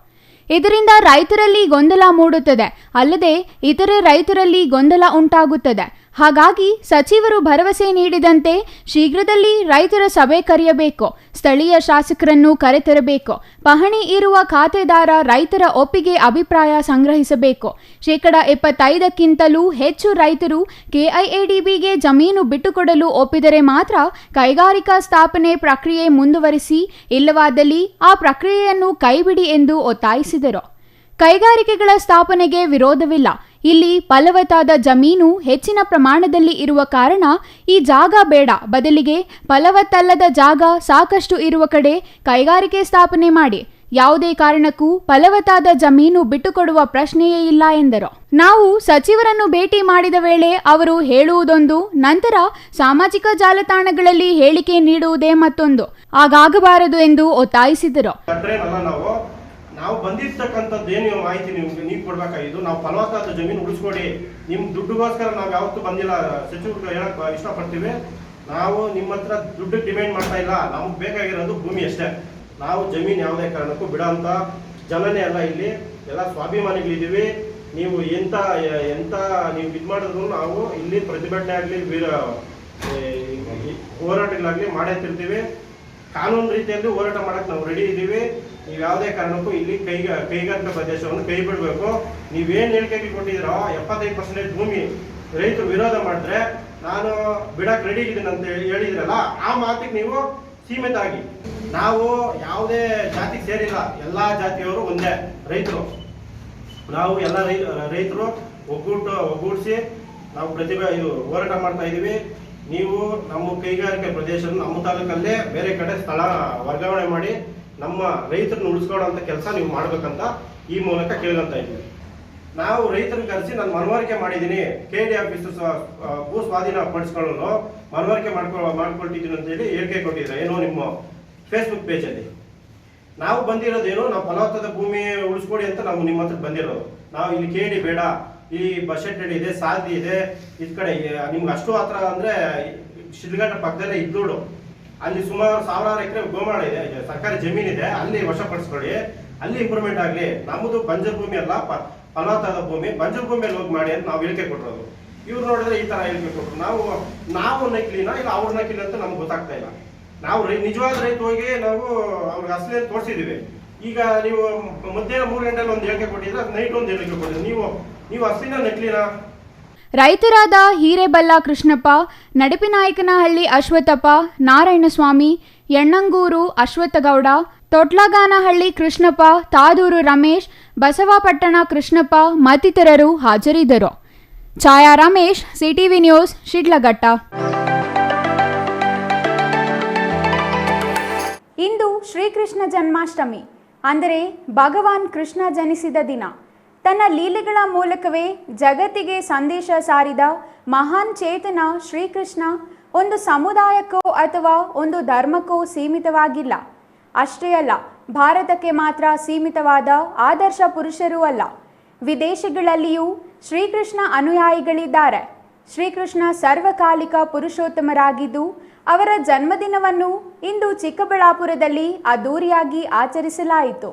ಇದರಿಂದ ರೈತರಲ್ಲಿ ಗೊಂದಲ ಮೂಡುತ್ತದೆ, ಅಲ್ಲದೆ ಇತರೆ ರೈತರಲ್ಲಿ ಗೊಂದಲ ಉಂಟಾಗುತ್ತದೆ. ಹಾಗಾಗಿ ಸಚಿವರು ಭರವಸೆ ನೀಡಿದಂತೆ ಶೀಘ್ರದಲ್ಲಿ ರೈತರ ಸಭೆ ಕರೆಯಬೇಕು, ಸ್ಥಳೀಯ ಶಾಸಕರನ್ನು ಕರೆತರಬೇಕು, ಪಹಣಿ ಇರುವ ಖಾತೆದಾರ ರೈತರ ಒಪ್ಪಿಗೆ ಅಭಿಪ್ರಾಯ ಸಂಗ್ರಹಿಸಬೇಕು. 75ಕ್ಕಿಂತಲೂ ಹೆಚ್ಚು ರೈತರು ಕೆಐಎಡಿಬಿಗೆ ಜಮೀನು ಬಿಟ್ಟುಕೊಡಲು ಒಪ್ಪಿದರೆ ಮಾತ್ರ ಕೈಗಾರಿಕಾ ಸ್ಥಾಪನೆ ಪ್ರಕ್ರಿಯೆ ಮುಂದುವರಿಸಿ, ಇಲ್ಲವಾದಲ್ಲಿ ಆ ಪ್ರಕ್ರಿಯೆಯನ್ನು ಕೈಬಿಡಿ ಎಂದು ಒತ್ತಾಯಿಸಿದರು. ಕೈಗಾರಿಕೆಗಳ ಸ್ಥಾಪನೆಗೆ ವಿರೋಧವಿಲ್ಲ. ಇಲ್ಲಿ ಫಲವತ್ತಾದ ಜಮೀನು ಹೆಚ್ಚಿನ ಪ್ರಮಾಣದಲ್ಲಿ ಇರುವ ಕಾರಣ ಈ ಜಾಗ ಬೇಡ, ಬದಲಿಗೆ ಫಲವತ್ತಲ್ಲದ ಜಾಗ ಸಾಕಷ್ಟು ಇರುವ ಕಡೆ ಕೈಗಾರಿಕೆ ಸ್ಥಾಪನೆ ಮಾಡಿ. ಯಾವುದೇ ಕಾರಣಕ್ಕೂ ಫಲವತ್ತಾದ ಜಮೀನು ಬಿಟ್ಟುಕೊಡುವ ಪ್ರಶ್ನೆಯೇ ಇಲ್ಲ ಎಂದರು. ನಾವು ಸಚಿವರನ್ನು ಭೇಟಿ ಮಾಡಿದ ವೇಳೆ ಅವರು ಹೇಳುವುದೊಂದು, ನಂತರ ಸಾಮಾಜಿಕ ಜಾಲತಾಣಗಳಲ್ಲಿ ಹೇಳಿಕೆ ನೀಡುವುದೇ ಮತ್ತೊಂದು. ಹಾಗಾಗಬಾರದು ಎಂದು ಒತ್ತಾಯಿಸಿದರು. ನಾವು ಬಂದಿರ್ತಕ್ಕಂಥದ್ದು ಏನು ಮಾಹಿತಿ ನೀವು ಕೊಡ್ಬೇಕಾಗಿದ್ದು, ನಾವು ಫಲವತ್ತಾದ ಜಮೀನು ಉಳಿಸ್ಕೊಡಿ, ನಿಮ್ಮ ದುಡ್ಡುಗೋಸ್ಕರ ನಾವು ಯಾವತ್ತೂ ಬಂದಿಲ್ಲ. ಸಚಿವರು ಹೇಳಕ್ ಇಷ್ಟಪಡ್ತೀವಿ, ನಾವು ನಿಮ್ಮ ಹತ್ರ ದುಡ್ಡು ಡಿಮ್ಯಾಂಡ್ ಮಾಡ್ತಾ ಇಲ್ಲ, ನಮ್ಗೆ ಬೇಕಾಗಿರೋದು ಭೂಮಿ ಅಷ್ಟೇ. ನಾವು ಜಮೀನು ಯಾವುದೇ ಕಾರಣಕ್ಕೂ ಬಿಡೋಂಥ ಜನನೇ ಅಲ್ಲ, ಇಲ್ಲಿ ಎಲ್ಲ ಸ್ವಾಭಿಮಾನಿಗಳಿದ್ದೀವಿ. ನೀವು ಎಂತ ನೀವು ಇದು ಮಾಡಿದ್ರು ನಾವು ಇಲ್ಲಿ ಪ್ರತಿಭಟನೆ ಆಗಲಿ ಹೋರಾಟಗಳಾಗಲಿ ಮಾಡೇತಿರ್ತೀವಿ. ಕಾನೂನು ರೀತಿಯಲ್ಲಿ ಹೋರಾಟ ಮಾಡಕ್ಕೆ ನಾವು ರೆಡಿ ಇದ್ದೀವಿ. ನೀವು ಯಾವುದೇ ಕಾರಣಕ್ಕೂ ಇಲ್ಲಿ ಕೈಗಾರಿಕಾ ಪ್ರದೇಶವನ್ನು ಕೈ ಬಿಡಬೇಕು. ನೀವೇನು ಹೇಳಿಕೆಗೆ ಕೊಟ್ಟಿದ್ದೀರೋ 75% ಭೂಮಿ ರೈತರು ವಿರೋಧ ಮಾಡಿದ್ರೆ ನಾನು ಬಿಡಕ್ಕೆ ರೆಡಿ ಇದ್ದೀನಿ ಅಂತ ಹೇಳಿದ್ರಲ್ಲ, ಆ ಮಾತಿಗೆ ನೀವು ಸೀಮಿತ ಆಗಿ. ನಾವು ಯಾವುದೇ ಜಾತಿಗೆ ಸೇರಿಲ್ಲ, ಎಲ್ಲ ಜಾತಿಯವರು ಒಂದೇ ರೈತರು. ನಾವು ಎಲ್ಲ ರೈತರು ಒಗ್ಗೂಡಿಸಿ ನಾವು ಹೋರಾಟ ಮಾಡ್ತಾ ಇದ್ದೀವಿ. ನೀವು ನಮ್ಮ ಕೈಗಾರಿಕೆ ಪ್ರದೇಶ ನಮ್ಮ ತಾಲೂಕಲ್ಲೇ ಬೇರೆ ಕಡೆ ಸ್ಥಳ ವರ್ಗಾವಣೆ ಮಾಡಿ ನಮ್ಮ ರೈತರನ್ನು ಉಳಿಸ್ಕೊಳ್ಳೋಂಥ ಕೆಲಸ ನೀವು ಮಾಡ್ಬೇಕಂತ ಈ ಮೂಲಕ ಕೇಳ್ಕೊಂತ ಇದ್ದೀವಿ. ನಾವು ರೈತರನ್ನು ಕರೆಸಿ ನಾನು ಮನವರಿಕೆ ಮಾಡಿದ್ದೀನಿ, ಕೆಡಿ ಆಫೀಸರ್ ಭೂ ಸ್ವಾಧೀನ ಪಡಿಸ್ಕೊಳ್ಳಲು ಮನವರಿಕೆ ಮಾಡ್ಕೊಳ್ತಿದ್ದೀನಿ ಅಂತೇಳಿ ಹೇಳಿಕೆ ಕೊಟ್ಟಿದ್ರೆ ಏನೋ ನಿಮ್ಮ ಫೇಸ್ಬುಕ್ ಪೇಜಲ್ಲಿ. ನಾವು ಬಂದಿರೋದೇನು, ನಾವು ಫಲವತ್ತಾದ ಭೂಮಿ ಉಳಿಸ್ಕೊಡಿ ಅಂತ ನಾವು ನಿಮ್ಮ ಹತ್ರ ಬಂದಿರೋದು. ನಾವು ಇಲ್ಲಿ ಕೆಡಿ ಬೇಡ, ಇಲ್ಲಿ ಬಸೆಟ್ ಇದೆ, ಸಾಧಿ ಇದೆ, ಇದ್ ಕಡೆ ನಿಮ್ಗೆ ಅಷ್ಟು ಹತ್ರ ಅಂದ್ರೆ ಶಿಡ್ಲಘಟ್ಟ ಪಕ್ಕದಲ್ಲೇ ಇದ್ದೋಡು, ಅಲ್ಲಿ ಸುಮಾರು 1000 ಎಕರೆ ಗೋಮಾಳ ಇದೆ, ಸರ್ಕಾರಿ ಜಮೀನಿದೆ, ಅಲ್ಲಿ ವಶಪಡಿಸ್ಕೊಳ್ಳಿ, ಅಲ್ಲಿ ಇಂಪ್ರೂವ್ಮೆಂಟ್ ಆಗಲಿ. ನಮ್ಮದು ಬಂಜರ್ ಭೂಮಿ ಅಲ್ಲ, ಫಲವತ್ತಾದ ಭೂಮಿ, ಬಂಜರ್ ಭೂಮಿಯಲ್ಲಿ ಹೋಗಿ ಮಾಡಿ ಅಂತ ನಾವು ಹೇಳಿಕೆ ಕೊಟ್ಟಿರೋದು. ಇವ್ರು ನೋಡಿದ್ರೆ ಈ ತರ ಹೇಳಿಕೆ ಕೊಟ್ಟರು. ನಾವು ನಕಲಿನ ಇಲ್ಲ ಅವ್ರ ನಕಲಿ ಅಂತ ನಮ್ಗೆ ಗೊತ್ತಾಗ್ತಾ ಇಲ್ಲ. ನಾವು ನಿಜವಾದ ರೈತ ಹೋಗಿ ನಾವು ಅವ್ರಿಗೆ ಅಸಲಿ ತೋರಿಸಿದೀವಿ. ಈಗ ನೀವು ಮಧ್ಯಾಹ್ನ 3 ಗಂಟೆಲಿ ಒಂದು ಹೇಳಿಕೆ ಕೊಟ್ಟಿದ್ರೆ, ನೈಟ್ ಒಂದು ಹೇಳಿಕೆ ಕೊಟ್ಟಿದ್ರೆ, ನೀವು ಅಸಲಿನ ನಕಲಿನ? ರೈತರಾದ ಹಿರೇಬಲ್ಲ ಕೃಷ್ಣಪ್ಪ, ನಡಿಪಿನಾಯಕನಹಳ್ಳಿ ಅಶ್ವತ್ಥಪ್ಪ, ನಾರಾಯಣಸ್ವಾಮಿ, ಯಣ್ಣಂಗೂರು ಅಶ್ವತ್ಥಗೌಡ, ತೊಟ್ಲಗಾನಹಳ್ಳಿ ಕೃಷ್ಣಪ್ಪ, ತಾದೂರು ರಮೇಶ್, ಬಸವಪಟ್ಟಣ ಕೃಷ್ಣಪ್ಪ ಮತ್ತಿತರರು ಹಾಜರಿದ್ದರು. ಛಾಯಾ ರಮೇಶ್, ಸಿಟಿವಿ ನ್ಯೂಸ್, ಶಿಡ್ಲಘಟ್ಟ. ಇಂದು ಶ್ರೀಕೃಷ್ಣ ಜನ್ಮಾಷ್ಟಮಿ, ಅಂದರೆ ಭಗವಾನ್ ಕೃಷ್ಣ ಜನಿಸಿದ ದಿನ. ತನ್ನ ಲೀಲೆಗಳ ಮೂಲಕವೇ ಜಗತ್ತಿಗೆ ಸಂದೇಶ ಸಾರಿದ ಮಹಾನ್ ಚೇತನ ಶ್ರೀಕೃಷ್ಣ ಒಂದು ಸಮುದಾಯಕ್ಕೋ ಅಥವಾ ಒಂದು ಧರ್ಮಕ್ಕೋ ಸೀಮಿತವಾಗಿಲ್ಲ. ಅಷ್ಟೇ ಅಲ್ಲ, ಭಾರತಕ್ಕೆ ಮಾತ್ರ ಸೀಮಿತವಾದ ಆದರ್ಶ ಪುರುಷರೂ ಅಲ್ಲ, ವಿದೇಶಗಳಲ್ಲಿಯೂ ಶ್ರೀಕೃಷ್ಣ ಅನುಯಾಯಿಗಳಿದ್ದಾರೆ. ಶ್ರೀಕೃಷ್ಣ ಸರ್ವಕಾಲಿಕ ಪುರುಷೋತ್ತಮರಾಗಿದ್ದು, ಅವರ ಜನ್ಮದಿನವನ್ನು ಇಂದು ಚಿಕ್ಕಬಳ್ಳಾಪುರದಲ್ಲಿ ಅದ್ದೂರಿಯಾಗಿ ಆಚರಿಸಲಾಯಿತು.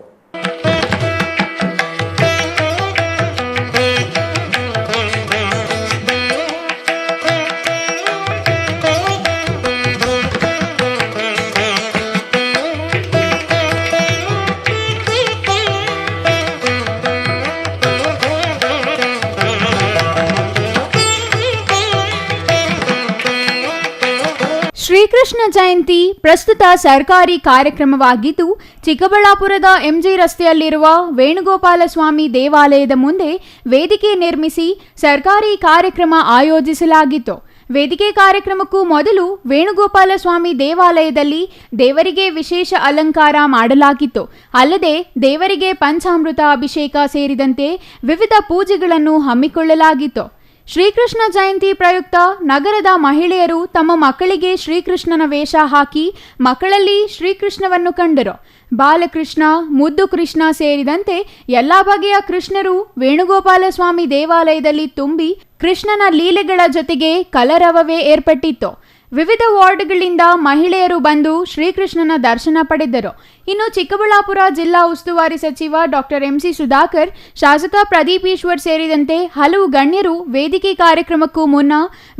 ಶ್ರೀಕೃಷ್ಣ ಜಯಂತಿ ಪ್ರಸ್ತುತ ಸರ್ಕಾರಿ ಕಾರ್ಯಕ್ರಮವಾಗಿದ್ದು, ಚಿಕ್ಕಬಳ್ಳಾಪುರದ ಎಂಜಿ ರಸ್ತೆಯಲ್ಲಿರುವ ವೇಣುಗೋಪಾಲ ಸ್ವಾಮಿ ದೇವಾಲಯದ ಮುಂದೆ ವೇದಿಕೆ ನಿರ್ಮಿಸಿ ಸರ್ಕಾರಿ ಕಾರ್ಯಕ್ರಮ ಆಯೋಜಿಸಲಾಗಿತ್ತು. ವೇದಿಕೆ ಕಾರ್ಯಕ್ರಮಕ್ಕೂ ಮೊದಲು ವೇಣುಗೋಪಾಲ ಸ್ವಾಮಿ ದೇವಾಲಯದಲ್ಲಿ ದೇವರಿಗೆ ವಿಶೇಷ ಅಲಂಕಾರ ಮಾಡಲಾಗಿತ್ತು. ಅಲ್ಲದೆ ದೇವರಿಗೆ ಪಂಚಾಮೃತ ಅಭಿಷೇಕ ಸೇರಿದಂತೆ ವಿವಿಧ ಪೂಜೆಗಳನ್ನು ಹಮ್ಮಿಕೊಳ್ಳಲಾಗಿತ್ತು. ಶ್ರೀಕೃಷ್ಣ ಜಯಂತಿ ಪ್ರಯುಕ್ತ ನಗರದ ಮಹಿಳೆಯರು ತಮ್ಮ ಮಕ್ಕಳಿಗೆ ಶ್ರೀಕೃಷ್ಣನ ವೇಷ ಹಾಕಿ ಮಕ್ಕಳಲ್ಲಿ ಶ್ರೀಕೃಷ್ಣವನ್ನು ಕಂಡರು. ಬಾಲಕೃಷ್ಣ, ಮುದ್ದು ಕೃಷ್ಣ ಸೇರಿದಂತೆ ಎಲ್ಲ ಬಗೆಯ ಕೃಷ್ಣರು ವೇಣುಗೋಪಾಲ ಸ್ವಾಮಿ ದೇವಾಲಯದಲ್ಲಿ ತುಂಬಿ ಕೃಷ್ಣನ ಲೀಲೆಗಳ ಜೊತೆಗೆ ಕಲರವವೇ ಏರ್ಪಟ್ಟಿತ್ತು. ವಿವಿಧ ವಾರ್ಡ್ಗಳಿಂದ ಮಹಿಳೆಯರು ಬಂದು ಶ್ರೀಕೃಷ್ಣನ ದರ್ಶನ ಪಡೆದರು. ಇನ್ನು ಚಿಕ್ಕಬಳ್ಳಾಪುರ ಜಿಲ್ಲಾ ಉಸ್ತುವಾರಿ ಸಚಿವ ಡಾಕ್ಟರ್ ಎಂಸಿ ಸುಧಾಕರ್, ಶಾಸಕ ಪ್ರದೀಪ್ ಈಶ್ವರ್ ಸೇರಿದಂತೆ ಹಲವು ಗಣ್ಯರು ವೇದಿಕೆ ಕಾರ್ಯಕ್ರಮಕ್ಕೂ ಮುನ್ನ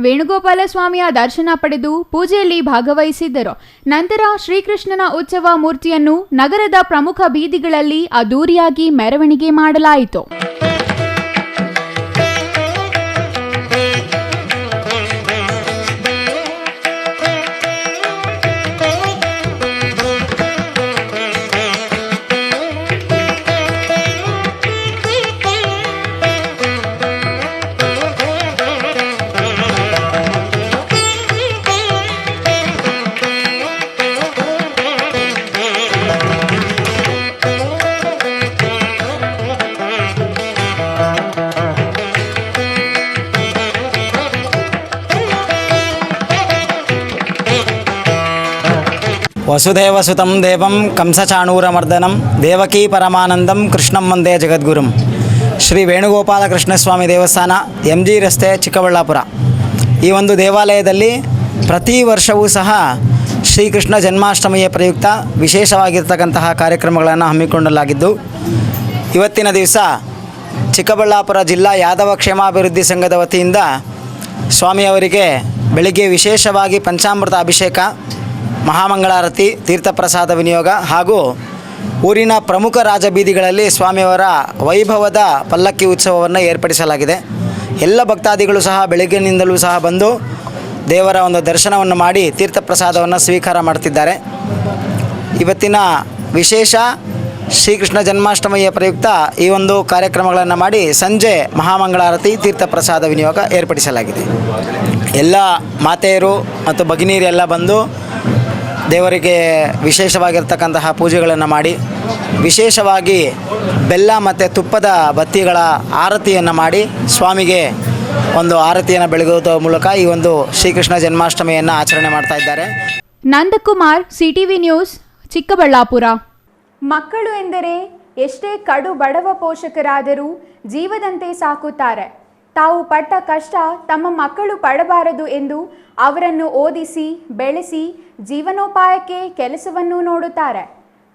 ವೇಣುಗೋಪಾಲ ಸ್ವಾಮಿಯ ದರ್ಶನ ಪಡೆದು ಪೂಜೆಯಲ್ಲಿ ಭಾಗವಹಿಸಿದ್ದರು. ನಂತರ ಶ್ರೀಕೃಷ್ಣನ ಉತ್ಸವ ಮೂರ್ತಿಯನ್ನು ನಗರದ ಪ್ರಮುಖ ಬೀದಿಗಳಲ್ಲಿ ಅದ್ದೂರಿಯಾಗಿ ಮೆರವಣಿಗೆ ಮಾಡಲಾಯಿತು. ವಸುದೇವಸುತಂ ದೇವಂ ಕಂಸಚಾಣೂರಮರ್ದನಂ ದೇವಕೀ ಪರಮಾನಂದಂ ಕೃಷ್ಣಂ ವಂದೇ ಜಗದ್ಗುರುಂ. ಶ್ರೀ ವೇಣುಗೋಪಾಲ ಕೃಷ್ಣಸ್ವಾಮಿ ದೇವಸ್ಥಾನ, ಎಂಜಿ ರಸ್ತೆ, ಚಿಕ್ಕಬಳ್ಳಾಪುರ. ಈ ಒಂದು ದೇವಾಲಯದಲ್ಲಿ ಪ್ರತಿ ವರ್ಷವೂ ಸಹ ಶ್ರೀಕೃಷ್ಣ ಜನ್ಮಾಷ್ಟಮಿಯ ಪ್ರಯುಕ್ತ ವಿಶೇಷವಾಗಿರ್ತಕ್ಕಂತಹ ಕಾರ್ಯಕ್ರಮಗಳನ್ನು ಹಮ್ಮಿಕೊಳ್ಳಲಾಗಿದ್ದು, ಇವತ್ತಿನ ದಿವಸ ಚಿಕ್ಕಬಳ್ಳಾಪುರ ಜಿಲ್ಲಾ ಯಾದವ ಕ್ಷೇಮಾಭಿವೃದ್ಧಿ ಸಂಘದ ವತಿಯಿಂದ ಸ್ವಾಮಿಯವರಿಗೆ ಬೆಳಿಗ್ಗೆ ವಿಶೇಷವಾಗಿ ಪಂಚಾಮೃತ ಅಭಿಷೇಕ, ಮಹಾಮಂಗಳಾರತಿ, ತೀರ್ಥಪ್ರಸಾದ ವಿನಿಯೋಗ ಹಾಗೂ ಊರಿನ ಪ್ರಮುಖ ರಾಜಬೀದಿಗಳಲ್ಲಿ ಸ್ವಾಮಿಯವರ ವೈಭವದ ಪಲ್ಲಕ್ಕಿ ಉತ್ಸವವನ್ನು ಏರ್ಪಡಿಸಲಾಗಿದೆ. ಎಲ್ಲ ಭಕ್ತಾದಿಗಳು ಸಹ ಬೆಳಗ್ಗಿನಿಂದಲೂ ಸಹ ಬಂದು ದೇವರ ಒಂದು ದರ್ಶನವನ್ನು ಮಾಡಿ ತೀರ್ಥಪ್ರಸಾದವನ್ನು ಸ್ವೀಕಾರ ಮಾಡ್ತಿದ್ದಾರೆ. ಇವತ್ತಿನ ವಿಶೇಷ ಶ್ರೀಕೃಷ್ಣ ಜನ್ಮಾಷ್ಟಮಿಯ ಪ್ರಯುಕ್ತ ಈ ಒಂದು ಕಾರ್ಯಕ್ರಮಗಳನ್ನು ಮಾಡಿ ಸಂಜೆ ಮಹಾಮಂಗಳಾರತಿ, ತೀರ್ಥಪ್ರಸಾದ ವಿನಿಯೋಗ ಏರ್ಪಡಿಸಲಾಗಿದೆ. ಎಲ್ಲ ಮಾತೆಯರು ಮತ್ತು ಭಗಿನಿಯರು ಎಲ್ಲ ಬಂದು ದೇವರಿಗೆ ವಿಶೇಷವಾಗಿರ್ತಕ್ಕಂತಹ ಪೂಜೆಗಳನ್ನು ಮಾಡಿ, ವಿಶೇಷವಾಗಿ ಬೆಲ್ಲ ಮತ್ತು ತುಪ್ಪದ ಬತ್ತಿಗಳ ಆರತಿಯನ್ನು ಮಾಡಿ ಸ್ವಾಮಿಗೆ ಒಂದು ಆರತಿಯನ್ನು ಬೆಳಗುವುದರ ಮೂಲಕ ಈ ಒಂದು ಶ್ರೀಕೃಷ್ಣ ಜನ್ಮಾಷ್ಟಮಿಯನ್ನು ಆಚರಣೆ ಮಾಡ್ತಾ ಇದ್ದಾರೆ. Nandakumar, CTV news, Chikkaballapur. ಮಕ್ಕಳು ಎಂದರೆ ಎಷ್ಟೇ ಕಡು ಬಡವ ಪೋಷಕರಾದರೂ ಜೀವದಂತೆ ಸಾಕುತ್ತಾರೆ. ತಾವು ಪಟ್ಟ ಕಷ್ಟ ತಮ್ಮ ಮಕ್ಕಳು ಪಡಬಾರದು ಎಂದು ಅವರನ್ನು ಓದಿಸಿ ಬೆಳೆಸಿ ಜೀವನೋಪಾಯಕ್ಕೆ ಕೆಲಸವನ್ನು ನೋಡುತ್ತಾರೆ.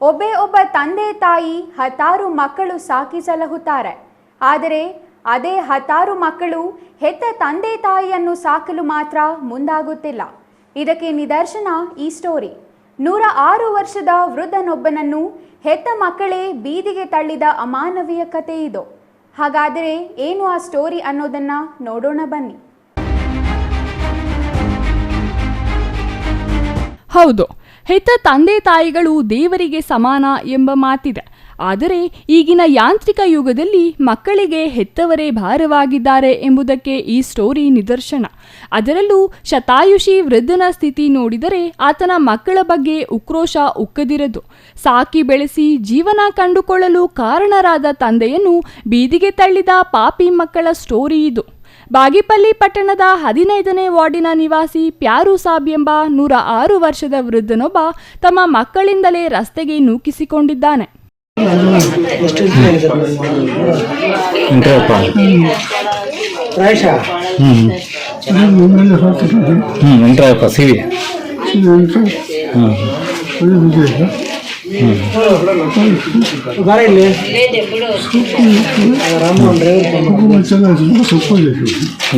ಒಬ್ಬ ತಂದೆ ತಾಯಿ 10 ಮಕ್ಕಳು ಸಾಕಿ ಸಲಹುತ್ತಾರೆ. ಆದರೆ ಅದೇ 10 ಮಕ್ಕಳು ಹೆತ್ತ ತಂದೆ ತಾಯಿಯನ್ನು ಸಾಕಲು ಮಾತ್ರ ಮುಂದಾಗುತ್ತಿಲ್ಲ. ಇದಕ್ಕೆ ನಿದರ್ಶನ ಈ ಸ್ಟೋರಿ. 106 ವರ್ಷದ ವೃದ್ಧನೊಬ್ಬನನ್ನು ಹೆತ್ತ ಮಕ್ಕಳೇ ಬೀದಿಗೆ ತಳ್ಳಿದ ಅಮಾನವೀಯ ಕಥೆ ಇದು. ಹಾಗಾದರೆ ಏನು ಆ ಸ್ಟೋರಿ ಅನ್ನೋದನ್ನು ನೋಡೋಣ ಬನ್ನಿ. ಹೌದು, ಹೆತ್ತ ತಂದೆ ತಾಯಿಗಳು ದೇವರಿಗೆ ಸಮಾನ ಎಂಬ ಮಾತಿದೆ. ಆದರೆ ಈಗಿನ ಯಾಂತ್ರಿಕ ಯುಗದಲ್ಲಿ ಮಕ್ಕಳಿಗೆ ಹೆತ್ತವರೇ ಭಾರವಾಗಿದ್ದಾರೆ ಎಂಬುದಕ್ಕೆ ಈ ಸ್ಟೋರಿ ನಿದರ್ಶನ. ಅದರಲ್ಲೂ ಶತಾಯುಷಿ ವೃದ್ಧನ ಸ್ಥಿತಿ ನೋಡಿದರೆ ಆತನ ಮಕ್ಕಳ ಬಗ್ಗೆ ಉಕ್ರೋಶ ಉಕ್ಕದಿರದು. ಸಾಕಿ ಬೆಳೆಸಿ ಜೀವನ ಕಂಡುಕೊಳ್ಳಲು ಕಾರಣರಾದ ತಂದೆಯನ್ನು ಬೀದಿಗೆ ತಳ್ಳಿದ ಪಾಪಿ ಮಕ್ಕಳ ಸ್ಟೋರಿ ಇದು. ಬಾಗೇಪಲ್ಲಿ ಪಟ್ಟಣದ 15ನೇ ವಾರ್ಡಿನ ನಿವಾಸಿ ಪ್ಯಾರು ಸಾಬ್ ಎಂಬ 106 ವರ್ಷದ ವೃದ್ಧನೊಬ್ಬ ತಮ್ಮ ಮಕ್ಕಳಿಂದಲೇ ರಸ್ತೆಗೆ ನೂಕಿಸಿಕೊಂಡಿದ್ದಾನೆ.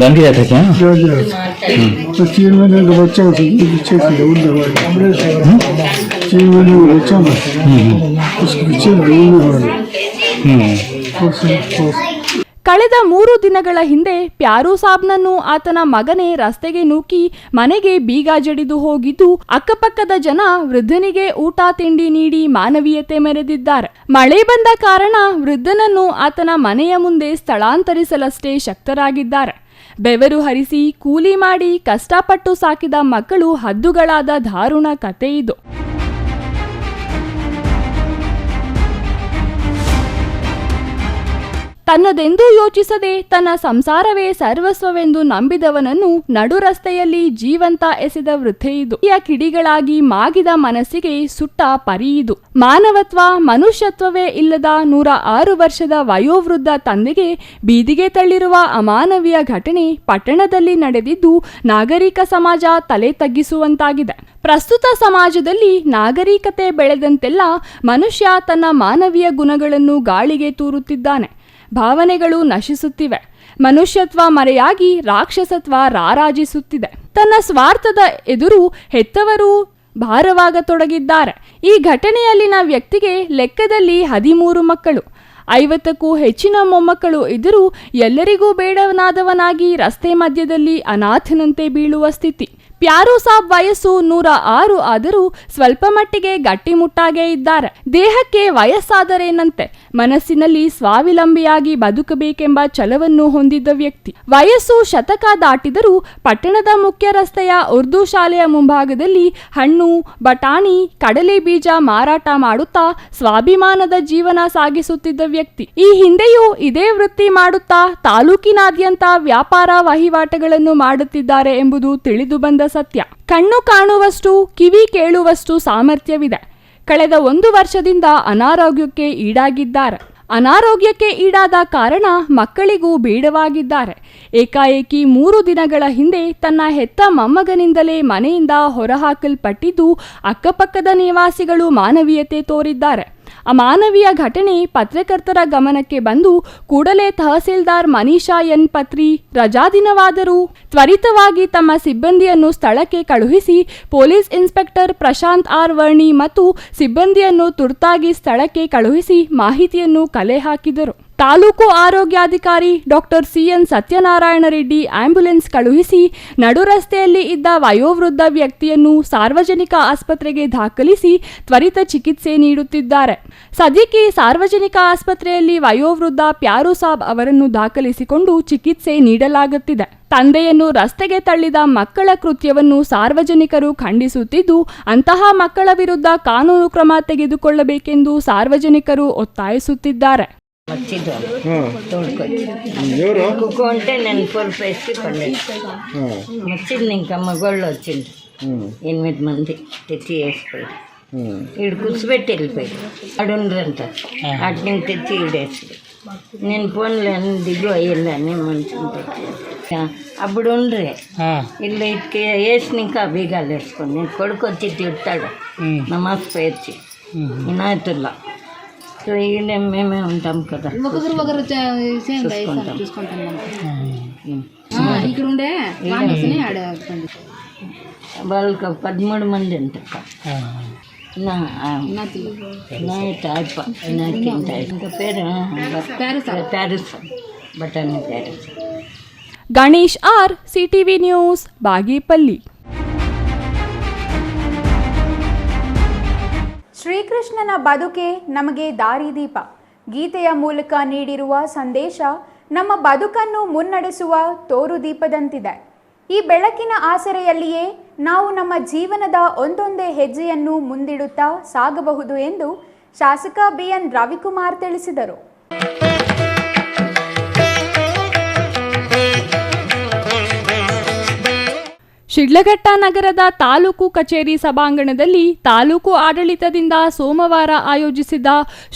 गांधी जाते क्या तीन महीने का बच्चा पीछे तीन महीने का बच्चा उसके पीछे ಕಳೆದ 3 ದಿನಗಳ ಹಿಂದೆ ಪ್ಯಾರು ಸಾಬ್ನನ್ನು ಆತನ ಮಗನೇ ರಸ್ತೆಗೆ ನೂಕಿ ಮನೆಗೆ ಬೀಗ ಜಡಿದು ಹೋಗಿದ್ದು, ಅಕ್ಕಪಕ್ಕದ ಜನ ವೃದ್ಧನಿಗೆ ಊಟ ತಿಂಡಿ ನೀಡಿ ಮಾನವೀಯತೆ ಮೆರೆದಿದ್ದಾರೆ. ಮಳೆ ಬಂದ ಕಾರಣ ವೃದ್ಧನನ್ನು ಆತನ ಮನೆಯ ಮುಂದೆ ಸ್ಥಳಾಂತರಿಸಲಷ್ಟೇ ಶಕ್ತರಾಗಿದ್ದಾರೆ. ಬೆವರು ಹರಿಸಿ ಕೂಲಿ ಮಾಡಿ ಕಷ್ಟಪಟ್ಟು ಸಾಕಿದ ಮಕ್ಕಳು ಹದ್ದುಗಳಾದ ದಾರುಣ ಕತೆ ಇದು. ತನ್ನದೆಂದೂ ಯೋಚಿಸದೆ ತನ್ನ ಸಂಸಾರವೇ ಸರ್ವಸ್ವವೆಂದು ನಂಬಿದವನನ್ನು ನಡು ರಸ್ತೆಯಲ್ಲಿ ಜೀವಂತ ಎಸೆದ ವೃಥೆ ಇದು. ಕಿಡಿಗಳಾಗಿ ಮಾಗಿದ ಮನಸ್ಸಿಗೆ ಸುಟ್ಟ ಪರಿಯಿದು. ಮಾನವತ್ವ ಮನುಷ್ಯತ್ವವೇ ಇಲ್ಲದ 106 ವರ್ಷದ ವಯೋವೃದ್ಧ ತಂದೆಗೆ ಬೀದಿಗೆ ತಳ್ಳಿರುವ ಅಮಾನವೀಯ ಘಟನೆ ಪಟ್ಟಣದಲ್ಲಿ ನಡೆದಿದ್ದು ನಾಗರಿಕ ಸಮಾಜ ತಲೆ ತಗ್ಗಿಸುವಂತಾಗಿದೆ. ಪ್ರಸ್ತುತ ಸಮಾಜದಲ್ಲಿ ನಾಗರಿಕತೆ ಬೆಳೆದಂತೆಲ್ಲ ಮನುಷ್ಯ ತನ್ನ ಮಾನವೀಯ ಗುಣಗಳನ್ನು ಗಾಳಿಗೆ ತೂರುತ್ತಿದ್ದಾನೆ. ಭಾವನೆಗಳು ನಶಿಸುತ್ತಿವೆ. ಮನುಷ್ಯತ್ವ ಮರೆಯಾಗಿ ರಾಕ್ಷಸತ್ವ ರಾರಾಜಿಸುತ್ತಿದೆ. ತನ್ನ ಸ್ವಾರ್ಥದ ಎದುರು ಹೆತ್ತವರು ಭಾರವಾಗತೊಡಗಿದ್ದಾರೆ. ಈ ಘಟನೆಯಲ್ಲಿನ ವ್ಯಕ್ತಿಗೆ ಲೆಕ್ಕದಲ್ಲಿ 13 ಮಕ್ಕಳು, 50ಕ್ಕೂ ಹೆಚ್ಚಿನ ಮೊಮ್ಮಕ್ಕಳು ಇದ್ದರೂ ಎಲ್ಲರಿಗೂ ಬೇಡವನಾದವನಾಗಿ ರಸ್ತೆ ಮಧ್ಯದಲ್ಲಿ ಅನಾಥನಂತೆ ಬೀಳುವ ಸ್ಥಿತಿ. ಪ್ಯಾರು ಸಾಬ್ ವಯಸ್ಸು 106 ಆದರೂ ಸ್ವಲ್ಪ ಮಟ್ಟಿಗೆ ಗಟ್ಟಿಮುಟ್ಟಾಗೇ ಇದ್ದಾರೆ. ದೇಹಕ್ಕೆ ವಯಸ್ಸಾದರೇನಂತೆ, ಮನಸ್ಸಿನಲ್ಲಿ ಸ್ವಾವಲಂಬಿಯಾಗಿ ಬದುಕಬೇಕೆಂಬ ಛಲವನ್ನು ಹೊಂದಿದ್ದ ವ್ಯಕ್ತಿ. ವಯಸ್ಸು ಶತಕ ದಾಟಿದರೂ ಪಟ್ಟಣದ ಮುಖ್ಯ ರಸ್ತೆಯ ಉರ್ದು ಶಾಲೆಯ ಮುಂಭಾಗದಲ್ಲಿ ಹಣ್ಣು, ಬಟಾಣಿ, ಕಡಲೆ ಬೀಜ ಮಾರಾಟ ಮಾಡುತ್ತಾ ಸ್ವಾಭಿಮಾನದ ಜೀವನ ಸಾಗಿಸುತ್ತಿದ್ದ ವ್ಯಕ್ತಿ. ಈ ಹಿಂದೆಯೂ ಇದೇ ವೃತ್ತಿ ಮಾಡುತ್ತಾ ತಾಲೂಕಿನಾದ್ಯಂತ ವ್ಯಾಪಾರ ವಹಿವಾಟುಗಳನ್ನು ಮಾಡುತ್ತಿದ್ದಾರೆ ಎಂಬುದು ತಿಳಿದು ಬಂದ ಸತ್ಯ. ಕಣ್ಣು ಕಾಣುವಷ್ಟು ಕಿವಿ ಕೇಳುವಷ್ಟು ಸಾಮರ್ಥ್ಯವಿದೆ. ಕಳೆದ 1 ವರ್ಷದಿಂದ ಅನಾರೋಗ್ಯಕ್ಕೆ ಈಡಾಗಿದ್ದಾರೆ. ಅನಾರೋಗ್ಯಕ್ಕೆ ಈಡಾದ ಕಾರಣ ಮಕ್ಕಳಿಗೂ ಬೇಡವಾಗಿದ್ದಾರೆ. ಏಕಾಏಕಿ 3 ದಿನಗಳ ಹಿಂದೆ ತನ್ನ ಹೆತ್ತ ಮೊಮ್ಮಗನಿಂದಲೇ ಮನೆಯಿಂದ ಹೊರಹಾಕಲ್ಪಟ್ಟಿದ್ದು ಅಕ್ಕಪಕ್ಕದ ನಿವಾಸಿಗಳು ಮಾನವೀಯತೆ ತೋರಿದ್ದಾರೆ. ಅಮಾನವೀಯ ಘಟನೆ ಪತ್ರಕರ್ತರ ಗಮನಕ್ಕೆ ಬಂದು ಕೂಡಲೇ ತಹಸೀಲ್ದಾರ್ ಮನೀಷಾ ಎನ್ ಪತ್ರಿ ರಜಾದಿನವಾದರೂ ತ್ವರಿತವಾಗಿ ತಮ್ಮ ಸಿಬ್ಬಂದಿಯನ್ನು ಸ್ಥಳಕ್ಕೆ ಕಳುಹಿಸಿ police inspector Prashant R Varni ಮತ್ತು ಸಿಬ್ಬಂದಿಯನ್ನು ತುರ್ತಾಗಿ ಸ್ಥಳಕ್ಕೆ ಕಳುಹಿಸಿ ಮಾಹಿತಿಯನ್ನು ಕಲೆ ಹಾಕಿದರು. ತಾಲೂಕು ಆರೋಗ್ಯಾಧಿಕಾರಿ doctor CN Satyanarayana Reddy ambulance ಕಳುಹಿಸಿ ನಡು ರಸ್ತೆಯಲ್ಲಿ ಇದ್ದ ವಯೋವೃದ್ಧ ವ್ಯಕ್ತಿಯನ್ನು ಸಾರ್ವಜನಿಕ ಆಸ್ಪತ್ರೆಗೆ ದಾಖಲಿಸಿ ತ್ವರಿತ ಚಿಕಿತ್ಸೆ ನೀಡುತ್ತಿದ್ದಾರೆ. ಸದ್ಯಕ್ಕೆ ಸಾರ್ವಜನಿಕ ಆಸ್ಪತ್ರೆಯಲ್ಲಿ ವಯೋವೃದ್ಧ ಪ್ಯಾರು ಸಾಬ್ ಅವರನ್ನು ದಾಖಲಿಸಿಕೊಂಡು ಚಿಕಿತ್ಸೆ ನೀಡಲಾಗುತ್ತಿದೆ. ತಂದೆಯನ್ನು ರಸ್ತೆಗೆ ತಳ್ಳಿದ ಮಕ್ಕಳ ಕೃತ್ಯವನ್ನು ಸಾರ್ವಜನಿಕರು ಖಂಡಿಸುತ್ತಿದ್ದು, ಅಂತಹ ಮಕ್ಕಳ ವಿರುದ್ಧ ಕಾನೂನು ಕ್ರಮ ತೆಗೆದುಕೊಳ್ಳಬೇಕೆಂದು ಸಾರ್ವಜನಿಕರು ಒತ್ತಾಯಿಸುತ್ತಿದ್ದಾರೆ. కుక్కుంటే నేను పొరుపు వేసి వచ్చింది. ఇంకా మగోళ్ళు వచ్చింది 8 మంది తెచ్చి వేసిపోయి ఈడు కూర్చోబెట్టి వెళ్ళిపోయి అడుండ్రంట అటు నుంచి తెచ్చి ఈడేసి నేను ఫోన్లో దిగు అయ్యిందని మంచిగా తెచ్చి అప్పుడు ఉండ్రే ఇల్లు ఇటుకి వేసిన ఇంకా బీగాలు వేసుకొని నేను కొడుకు వచ్చి తిడతాడు నమాజ్ పేర్చి వినాయతుల్లా. సో ఈయన మేమే ఉంటాం కదా, వాళ్ళకి 13 మంది ఉంటారు. టాయిప ఇంకా పేరు ప్యారిస్ బఠానీ Paris. Ganesh R, CTV news, Bagepalli. ಶ್ರೀಕೃಷ್ಣನ ಬದುಕೆ ನಮಗೆ ದಾರಿದೀಪ. ಗೀತೆಯ ಮೂಲಕ ನೀಡಿರುವ ಸಂದೇಶ ನಮ್ಮ ಬದುಕನ್ನು ಮುನ್ನಡೆಸುವ ತೋರುದೀಪದಂತಿದೆ. ಈ ಬೆಳಕಿನ ಆಸರೆಯಲ್ಲಿಯೇ ನಾವು ನಮ್ಮ ಜೀವನದ ಒಂದೊಂದೇ ಹೆಜ್ಜೆಯನ್ನು ಮುಂದಿಡುತ್ತಾ ಸಾಗಬಹುದು ಎಂದು ಶಾಸಕ ಬಿಎನ್ ರವಿಕುಮಾರ್ ತಿಳಿಸಿದರು. ಶಿಡ್ಲಘಟ್ಟ ನಗರದ ತಾಲೂಕು ಕಚೇರಿ ಸಭಾಂಗಣದಲ್ಲಿ ತಾಲೂಕು ಆಡಳಿತದಿಂದ ಸೋಮವಾರ ಆಯೋಜಿಸಿದ್ದ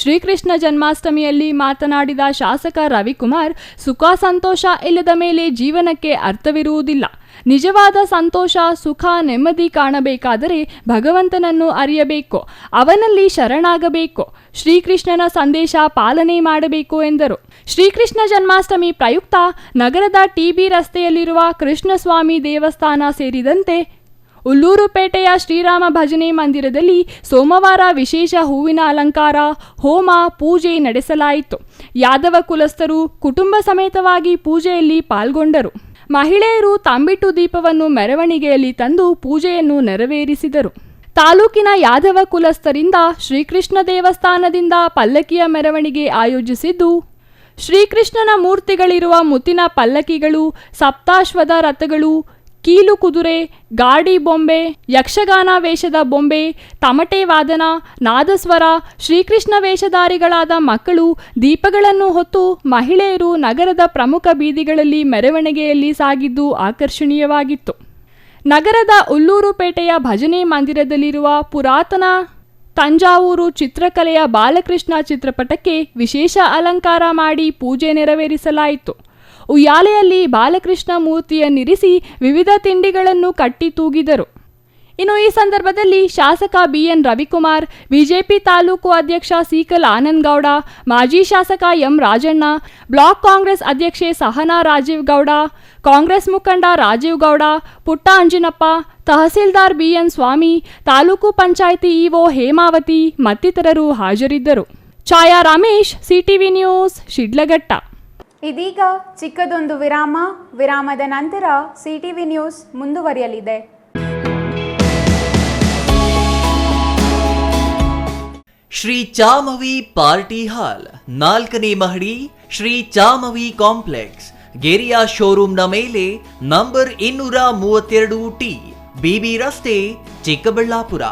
ಶ್ರೀಕೃಷ್ಣ ಜನ್ಮಾಷ್ಟಮಿಯಲ್ಲಿ ಮಾತನಾಡಿದ ಶಾಸಕ ರವಿಕುಮಾರ್, ಸುಖ ಸಂತೋಷ ಇಲ್ಲದ ಮೇಲೆ ಜೀವನಕ್ಕೆ ಅರ್ಥವಿರುವುದಿಲ್ಲ. ನಿಜವಾದ ಸಂತೋಷ, ಸುಖ, ನೆಮ್ಮದಿ ಕಾಣಬೇಕಾದರೆ ಭಗವಂತನನ್ನು ಅರಿಯಬೇಕು, ಅವನಲ್ಲಿ ಶರಣಾಗಬೇಕು, ಶ್ರೀಕೃಷ್ಣನ ಸಂದೇಶ ಪಾಲನೆ ಮಾಡಬೇಕು ಎಂದರು. ಶ್ರೀಕೃಷ್ಣ ಜನ್ಮಾಷ್ಟಮಿ ಪ್ರಯುಕ್ತ ನಗರದ ಟಿಬಿ ರಸ್ತೆಯಲ್ಲಿರುವ ಕೃಷ್ಣಸ್ವಾಮಿ ದೇವಸ್ಥಾನ ಸೇರಿದಂತೆ ಉಲ್ಲೂರುಪೇಟೆಯ ಶ್ರೀರಾಮ ಭಜನೆ ಮಂದಿರದಲ್ಲಿ ಸೋಮವಾರ ವಿಶೇಷ ಹೂವಿನ ಅಲಂಕಾರ, ಹೋಮ, ಪೂಜೆ ನಡೆಸಲಾಯಿತು. ಯಾದವ ಕುಲಸ್ಥರು ಕುಟುಂಬ ಸಮೇತವಾಗಿ ಪೂಜೆಯಲ್ಲಿ ಪಾಲ್ಗೊಂಡರು. ಮಹಿಳೆಯರು ತಂಬಿಟ್ಟು ದೀಪವನ್ನು ಮೆರವಣಿಗೆಯಲ್ಲಿ ತಂದು ಪೂಜೆಯನ್ನು ನೆರವೇರಿಸಿದರು. ತಾಲೂಕಿನ ಯಾದವ ಕುಲಸ್ಥರಿಂದ ಶ್ರೀಕೃಷ್ಣ ದೇವಸ್ಥಾನದಿಂದ ಪಲ್ಲಕ್ಕಿಯ ಮೆರವಣಿಗೆ ಆಯೋಜಿಸಿದ್ದು, ಶ್ರೀಕೃಷ್ಣನ ಮೂರ್ತಿಗಳಿರುವ ಮುತ್ತಿನ ಪಲ್ಲಕ್ಕಿಗಳು, ಸಪ್ತಾಶ್ವದ ರಥಗಳು, ಕೀಲು ಕುದುರೆ, ಗಾಡಿ ಬೊಂಬೆ, ಯಕ್ಷಗಾನ ವೇಷದ ಬೊಂಬೆ, ತಮಟೆ ವಾದನ, ನಾದಸ್ವರ, ಶ್ರೀಕೃಷ್ಣ ವೇಷಧಾರಿಗಳಾದ ಮಕ್ಕಳು ದೀಪಗಳನ್ನು ಹೊತ್ತು ಮಹಿಳೆಯರು ನಗರದ ಪ್ರಮುಖ ಬೀದಿಗಳಲ್ಲಿ ಮೆರವಣಿಗೆಯಲ್ಲಿ ಸಾಗಿದ್ದು ಆಕರ್ಷಣೀಯವಾಗಿತ್ತು. ನಗರದ ಉಲ್ಲೂರುಪೇಟೆಯ ಭಜನೆ ಮಂದಿರದಲ್ಲಿರುವ ಪುರಾತನ ತಂಜಾವೂರು ಚಿತ್ರಕಲೆಯ ಬಾಲಕೃಷ್ಣ ಚಿತ್ರಪಟಕ್ಕೆ ವಿಶೇಷ ಅಲಂಕಾರ ಮಾಡಿ ಪೂಜೆ ನೆರವೇರಿಸಲಾಯಿತು. ಉಯ್ಯಾಲೆಯಲ್ಲಿ ಬಾಲಕೃಷ್ಣ ಮೂರ್ತಿಯನ್ನಿರಿಸಿ ವಿವಿಧ ತಿಂಡಿಗಳನ್ನು ಕಟ್ಟಿ ತೂಗಿದರು. ಇನ್ನು ಈ ಸಂದರ್ಭದಲ್ಲಿ ಶಾಸಕ ಬಿಎನ್ ರವಿಕುಮಾರ್, ಬಿಜೆಪಿ ತಾಲೂಕು ಅಧ್ಯಕ್ಷ ಸೀಕಲ್ ಆನಂದಗೌಡ, ಮಾಜಿ ಶಾಸಕ ಎಂ ರಾಜಣ್ಣ, ಬ್ಲಾಕ್ ಕಾಂಗ್ರೆಸ್ ಅಧ್ಯಕ್ಷೆ ಸಹನಾ ರಾಜೀವ್ ಗೌಡ, ಕಾಂಗ್ರೆಸ್ ಮುಖಂಡ ರಾಜೀವ್ ಗೌಡ, ಪುಟ್ಟ ಅಂಜಿನಪ್ಪ, ತಹಸೀಲ್ದಾರ್ ಬಿಎನ್ ಸ್ವಾಮಿ, ತಾಲೂಕು ಪಂಚಾಯಿತಿ ಇಒ ಹೇಮಾವತಿ ಮತ್ತಿತರರು ಹಾಜರಿದ್ದರು. ಛಾಯಾ ರಮೇಶ್, ಸಿಟಿವಿ ನ್ಯೂಸ್, ಶಿಡ್ಲಘಟ್ಟ. ಇದೀಗ ಚಿಕ್ಕದೊಂದು ವಿರಾಮ. ವಿರಾಮದ ನಂತರ ಸಿಟಿವಿ ನ್ಯೂಸ್ ಮುಂದುವರಿಯಲಿದೆ. ಶ್ರೀ ಚಾಮವಿ ಪಾರ್ಟಿ ಹಾಲ್, 4ನೇ ಮಹಡಿ, ಶ್ರೀ ಚಾಮವಿ ಕಾಂಪ್ಲೆಕ್ಸ್, ಗೆರಿಯಾ ಶೋರೂಮ್ನ ಮೇಲೆ, ನಂಬರ್ 232T, ಬಿಬಿ ರಸ್ತೆ, ಚಿಕ್ಕಬಳ್ಳಾಪುರ.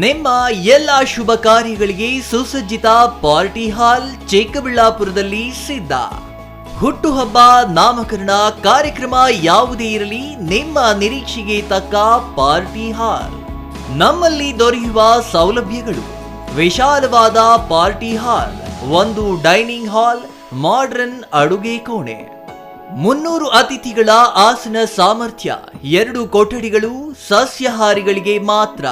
ನಿಮ್ಮ ಎಲ್ಲ ಶುಭ ಕಾರ್ಯಗಳಿಗೆ ಸುಸಜ್ಜಿತ ಪಾರ್ಟಿ ಹಾಲ್ ಚಿಕ್ಕಬಳ್ಳಾಪುರದಲ್ಲಿ ಸಿದ್ಧ. ಹುಟ್ಟುಹಬ್ಬ, ನಾಮಕರಣ, ಕಾರ್ಯಕ್ರಮ ಯಾವುದೇ ಇರಲಿ, ನಿಮ್ಮ ನಿರೀಕ್ಷೆಗೆ ತಕ್ಕ ಪಾರ್ಟಿ ಹಾಲ್. ನಮ್ಮಲ್ಲಿ ದೊರೆಯುವ ಸೌಲಭ್ಯಗಳು: ವಿಶಾಲವಾದ party hall, 1 dining hall, modern ಅಡುಗೆ ಕೋಣೆ, 300 ಅತಿಥಿಗಳ ಆಸನ ಸಾಮರ್ಥ್ಯ, 2 ಕೊಠಡಿಗಳು ಸಸ್ಯಾಹಾರಿಗಳಿಗೆ ಮಾತ್ರ.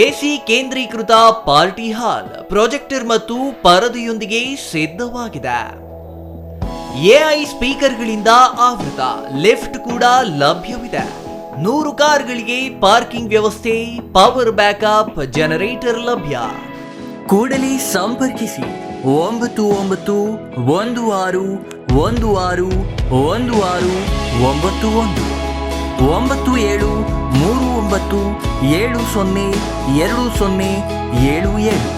ಎಸಿ ಕೇಂದ್ರೀಕೃತ ಪಾರ್ಟಿ ಹಾಲ್, ಪ್ರೊಜೆಕ್ಟರ್ ಮತ್ತು ಪರದೆಯೊಂದಿಗೆ ಸಿದ್ಧವಾಗಿದೆ. ಎಐ ಸ್ಪೀಕರ್ಗಳಿಂದ ಆವೃತ, ಲಿಫ್ಟ್ ಕೂಡ ಲಭ್ಯವಿದೆ. 100 ಕಾರ್ಗಳಿಗೆ ಪಾರ್ಕಿಂಗ್ ವ್ಯವಸ್ಥೆ, ಪವರ್ ಬ್ಯಾಕಪ್ ಜನರೇಟರ್ ಲಭ್ಯ. ಕೂಡಲೇ ಸಂಪರ್ಕಿಸಿ 9916161691 9739702077.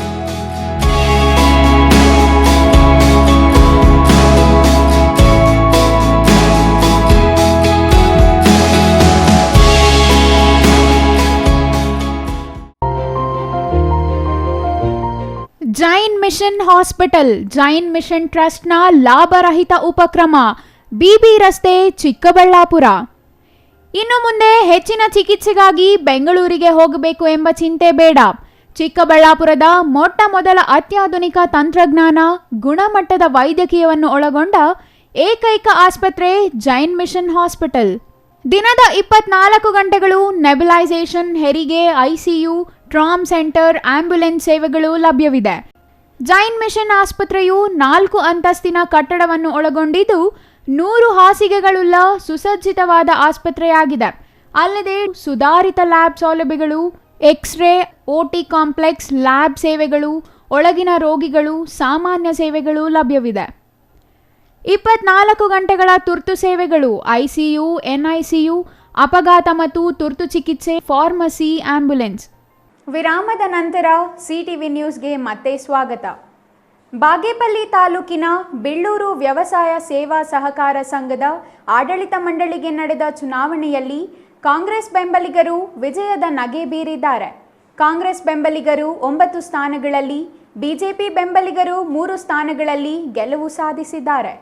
Jain mission hospital, Jain mission ಟ್ರಸ್ಟ್ನ ಲಾಭರಹಿತ ಉಪಕ್ರಮ, ಬಿಬಿ ರಸ್ತೆ, ಚಿಕ್ಕಬಳ್ಳಾಪುರ. ಇನ್ನು ಮುಂದೆ ಹೆಚ್ಚಿನ ಚಿಕಿತ್ಸೆಗಾಗಿ ಬೆಂಗಳೂರಿಗೆ ಹೋಗಬೇಕು ಎಂಬ ಚಿಂತೆ ಬೇಡ. ಚಿಕ್ಕಬಳ್ಳಾಪುರದ ಮೊಟ್ಟ ಮೊದಲ ಅತ್ಯಾಧುನಿಕ ತಂತ್ರಜ್ಞಾನ, ಗುಣಮಟ್ಟದ ವೈದ್ಯಕೀಯವನ್ನು ಒಳಗೊಂಡ ಏಕೈಕ ಆಸ್ಪತ್ರೆ ಜೈನ್ ಮಿಷನ್ ಹಾಸ್ಪಿಟಲ್. ದಿನದ 24 ಗಂಟೆಗಳು ನೆಬುಲೈಸೇಷನ್, ಹೆರಿಗೆ, ಐಸಿಯು, ಟ್ರಾಮ್ ಸೆಂಟರ್, ಆಂಬ್ಯುಲೆನ್ಸ್ ಸೇವೆಗಳು ಲಭ್ಯವಿದೆ. ಜೈನ್ ಮಿಷನ್ ಆಸ್ಪತ್ರೆಯು 4 ಅಂತಸ್ತಿನ ಕಟ್ಟಡವನ್ನು ಒಳಗೊಂಡಿದ್ದು 100 ಹಾಸಿಗೆಗಳುಳ್ಳ ಸುಸಜ್ಜಿತವಾದ ಆಸ್ಪತ್ರೆಯಾಗಿದೆ. ಅಲ್ಲದೆ ಸುಧಾರಿತ ಲ್ಯಾಬ್ ಸೌಲಭ್ಯಗಳು, ಎಕ್ಸ್ರೇ, OT ಕಾಂಪ್ಲೆಕ್ಸ್, ಲ್ಯಾಬ್ ಸೇವೆಗಳು, ಒಳಗಿನ ರೋಗಿಗಳು, ಸಾಮಾನ್ಯ ಸೇವೆಗಳು ಲಭ್ಯವಿದೆ. 24 ಗಂಟೆಗಳ ತುರ್ತು ಸೇವೆಗಳು, ICU, NICU, ಅಪಘಾತ ಮತ್ತು ತುರ್ತು ಚಿಕಿತ್ಸೆ, ಫಾರ್ಮಸಿ, ಆಂಬ್ಯುಲೆನ್ಸ್. ವಿರಾಮದ ನಂತರ CTV ನ್ಯೂಸ್ಗೆ ಮತ್ತೆ ಸ್ವಾಗತ. ಬಾಗೇಪಲ್ಲಿ ತಾಲೂಕಿನ ಬಿಳ್ಳೂರು ವ್ಯವಸಾಯ ಸೇವಾ ಸಹಕಾರ ಸಂಘದ ಆಡಳಿತ ಮಂಡಳಿಗೆ ನಡೆದ ಚುನಾವಣೆಯಲ್ಲಿ ಕಾಂಗ್ರೆಸ್ ಬೆಂಬಲಿಗರು ವಿಜಯದ ನಗೆ ಬೀರಿದ್ದಾರೆ. ಕಾಂಗ್ರೆಸ್ ಬೆಂಬಲಿಗರು 9 ಸ್ಥಾನಗಳಲ್ಲಿ, ಬಿಜೆಪಿ ಬೆಂಬಲಿಗರು 3 ಸ್ಥಾನಗಳಲ್ಲಿ ಗೆಲುವು ಸಾಧಿಸಿದ್ದಾರೆ.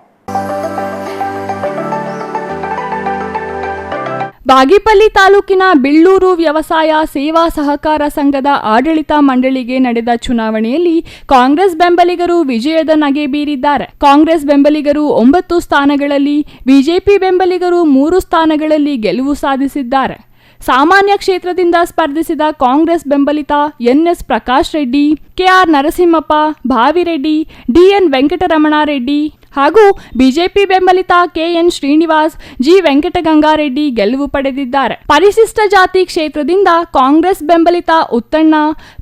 ಬಾಗೇಪಲ್ಲಿ ತಾಲೂಕಿನ ಬಿಳ್ಳೂರು ವ್ಯವಸಾಯ ಸೇವಾ ಸಹಕಾರ ಸಂಘದ ಆಡಳಿತ ಮಂಡಳಿಗೆ ನಡೆದ ಚುನಾವಣೆಯಲ್ಲಿ ಕಾಂಗ್ರೆಸ್ ಬೆಂಬಲಿಗರು ವಿಜಯದ ನಗೆ ಬೀರಿದ್ದಾರೆ. ಕಾಂಗ್ರೆಸ್ ಬೆಂಬಲಿಗರು 9 ಸ್ಥಾನಗಳಲ್ಲಿ, ಬಿಜೆಪಿ ಬೆಂಬಲಿಗರು 3 ಸ್ಥಾನಗಳಲ್ಲಿ ಗೆಲುವು ಸಾಧಿಸಿದ್ದಾರೆ. ಸಾಮಾನ್ಯ ಕ್ಷೇತ್ರದಿಂದ ಸ್ಪರ್ಧಿಸಿದ ಕಾಂಗ್ರೆಸ್ ಬೆಂಬಲಿತ NS Prakash Reddy, KR Narasimhappa, ಭಾವಿರೆಡ್ಡಿ, DN ವೆಂಕಟರಮಣಾರೆಡ್ಡಿ ಹಾಗೂ ಬಿಜೆಪಿ ಬೆಂಬಲಿತ KN ಶ್ರೀನಿವಾಸ್, G ವೆಂಕಟಗಂಗಾರೆಡ್ಡಿ ಗೆಲುವು ಪಡೆದಿದ್ದಾರೆ. ಪರಿಶಿಷ್ಟ ಜಾತಿ ಕ್ಷೇತ್ರದಿಂದ ಕಾಂಗ್ರೆಸ್ ಬೆಂಬಲಿತ ಉತ್ತಣ್ಣ,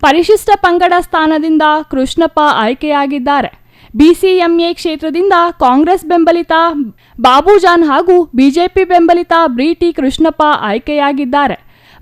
ಪರಿಶಿಷ್ಟ ಪಂಗಡ ಸ್ಥಾನದಿಂದ ಕೃಷ್ಣಪ್ಪ ಆಯ್ಕೆಯಾಗಿದ್ದಾರೆ. BCMA ಕ್ಷೇತ್ರದಿಂದ ಕಾಂಗ್ರೆಸ್ ಬೆಂಬಲಿತ ಬಾಬುಜಾನ್ ಹಾಗೂ ಬಿಜೆಪಿ ಬೆಂಬಲಿತ BT ಕೃಷ್ಣಪ್ಪ ಆಯ್ಕೆಯಾಗಿದ್ದಾರೆ.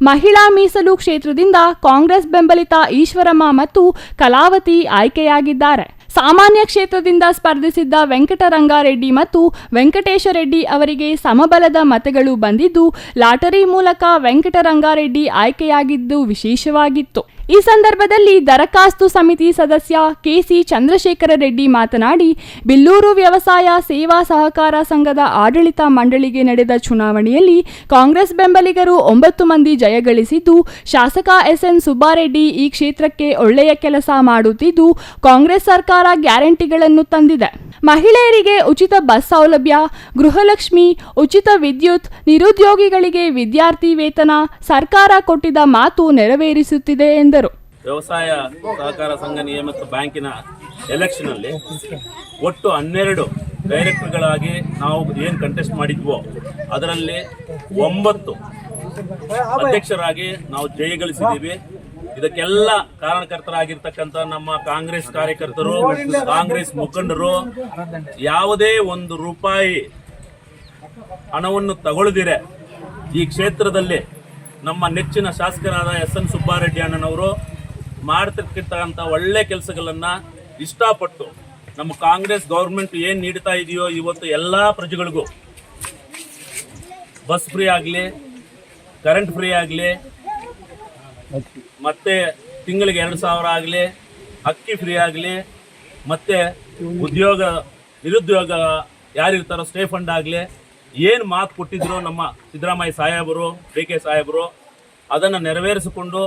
ಮಹಿಳಾ ಮೀಸಲು ಕ್ಷೇತ್ರದಿಂದ ಕಾಂಗ್ರೆಸ್ ಬೆಂಬಲಿತ ಈಶ್ವರಮ್ಮ ಮತ್ತು ಕಲಾವತಿ ಆಯ್ಕೆಯಾಗಿದ್ದಾರೆ. ಸಾಮಾನ್ಯ ಕ್ಷೇತ್ರದಿಂದ ಸ್ಪರ್ಧಿಸಿದ್ದ ವೆಂಕಟರಂಗಾರೆಡ್ಡಿ ಮತ್ತು ವೆಂಕಟೇಶ ರೆಡ್ಡಿ ಅವರಿಗೆ ಸಮಬಲದ ಮತಗಳು ಬಂದಿದ್ದು, ಲಾಟರಿ ಮೂಲಕ ವೆಂಕಟರಂಗಾರೆಡ್ಡಿ ಆಯ್ಕೆಯಾಗಿದ್ದು ವಿಶೇಷವಾಗಿತ್ತು. ಈ ಸಂದರ್ಭದಲ್ಲಿ ದರಖಾಸ್ತು ಸಮಿತಿ ಸದಸ್ಯ KC ಚಂದ್ರಶೇಖರ ರೆಡ್ಡಿ ಮಾತನಾಡಿ, ಬಿಲ್ಲೂರು ವ್ಯವಸಾಯ ಸೇವಾ ಸಹಕಾರ ಸಂಘದ ಆಡಳಿತ ಮಂಡಳಿಗೆ ನಡೆದ ಚುನಾವಣೆಯಲ್ಲಿ ಕಾಂಗ್ರೆಸ್ ಬೆಂಬಲಿಗರು 9 ಮಂದಿ ಜಯಗಳಿಸಿದ್ದು, ಶಾಸಕ SN ಸುಬ್ಬಾರೆಡ್ಡಿ ಈ ಕ್ಷೇತ್ರಕ್ಕೆ ಒಳ್ಳೆಯ ಕೆಲಸ ಮಾಡುತ್ತಿದ್ದು, ಕಾಂಗ್ರೆಸ್ ಸರ್ಕಾರ ಗ್ಯಾರಂಟಿಗಳನ್ನು ತಂದಿದೆ. ಮಹಿಳೆಯರಿಗೆ ಉಚಿತ ಬಸ್ ಸೌಲಭ್ಯ, ಗೃಹಲಕ್ಷ್ಮಿ, ಉಚಿತ ವಿದ್ಯುತ್, ನಿರುದ್ಯೋಗಿಗಳಿಗೆ ವಿದ್ಯಾರ್ಥಿ ವೇತನ ಸರ್ಕಾರ ಕೊಟ್ಟಿದ್ದ ಮಾತು ನೆರವೇರಿಸುತ್ತಿದೆ ಎಂದರು. ವ್ಯವಸಾಯ ಸಹಕಾರ ಸಂಘ ನಿಯಮಿತ ಬ್ಯಾಂಕಿನ ಎಲೆಕ್ಷನ್ ಅಲ್ಲಿ ಒಟ್ಟು 12 ಡೈರೆಕ್ಟರ್ಗಳಾಗಿ ನಾವು ಏನು ಕಂಟೆಸ್ಟ್ ಮಾಡಿದ್ವೋ ಅದರಲ್ಲಿ 9 ಅಧ್ಯಕ್ಷರಾಗಿ ನಾವು ಜಯಗಳಿಸಿದ್ದೀವಿ. ಇದಕ್ಕೆಲ್ಲ ಕಾರಣಕರ್ತರಾಗಿರ್ತಕ್ಕಂಥ ನಮ್ಮ ಕಾಂಗ್ರೆಸ್ ಕಾರ್ಯಕರ್ತರು, ಕಾಂಗ್ರೆಸ್ ಮುಖಂಡರು ಯಾವುದೇ ₹1 ಹಣವನ್ನು ತಗೊಳ್ಳದಿರೆ ಈ ಕ್ಷೇತ್ರದಲ್ಲಿ ನಮ್ಮ ನೆಚ್ಚಿನ ಶಾಸಕರಾದ SN ಸುಬ್ಬಾರೆಡ್ಡಿ ಅಣ್ಣನವರು ಮಾಡ್ತಿರ್ತಕ್ಕಂಥ ಒಳ್ಳೆ ಕೆಲಸಗಳನ್ನು ಇಷ್ಟಪಟ್ಟು ನಮ್ಮ ಕಾಂಗ್ರೆಸ್ ಗೌರ್ಮೆಂಟ್ ಏನು ನೀಡ್ತಾ ಇದೆಯೋ ಇವತ್ತು ಎಲ್ಲ ಪ್ರಜೆಗಳಿಗೂ ಬಸ್ ಫ್ರೀ ಆಗಲಿ, ಕರೆಂಟ್ ಫ್ರೀ ಆಗಲಿ, ಮತ್ತು ತಿಂಗಳಿಗೆ 2,000 ಆಗಲಿ, ಅಕ್ಕಿ ಫ್ರೀ ಆಗಲಿ, ಮತ್ತು ನಿರುದ್ಯೋಗ ಯಾರಿರ್ತಾರೋ ಸ್ಟೇ ಫಂಡ್ ಆಗಲಿ, ಏನು ಮಾತು ಕೊಟ್ಟಿದ್ರು ನಮ್ಮ ಸಿದ್ದರಾಮಯ್ಯ ಸಾಹೇಬರು, DK ಸಾಹೇಬರು ಅದನ್ನು ನೆರವೇರಿಸಿಕೊಂಡು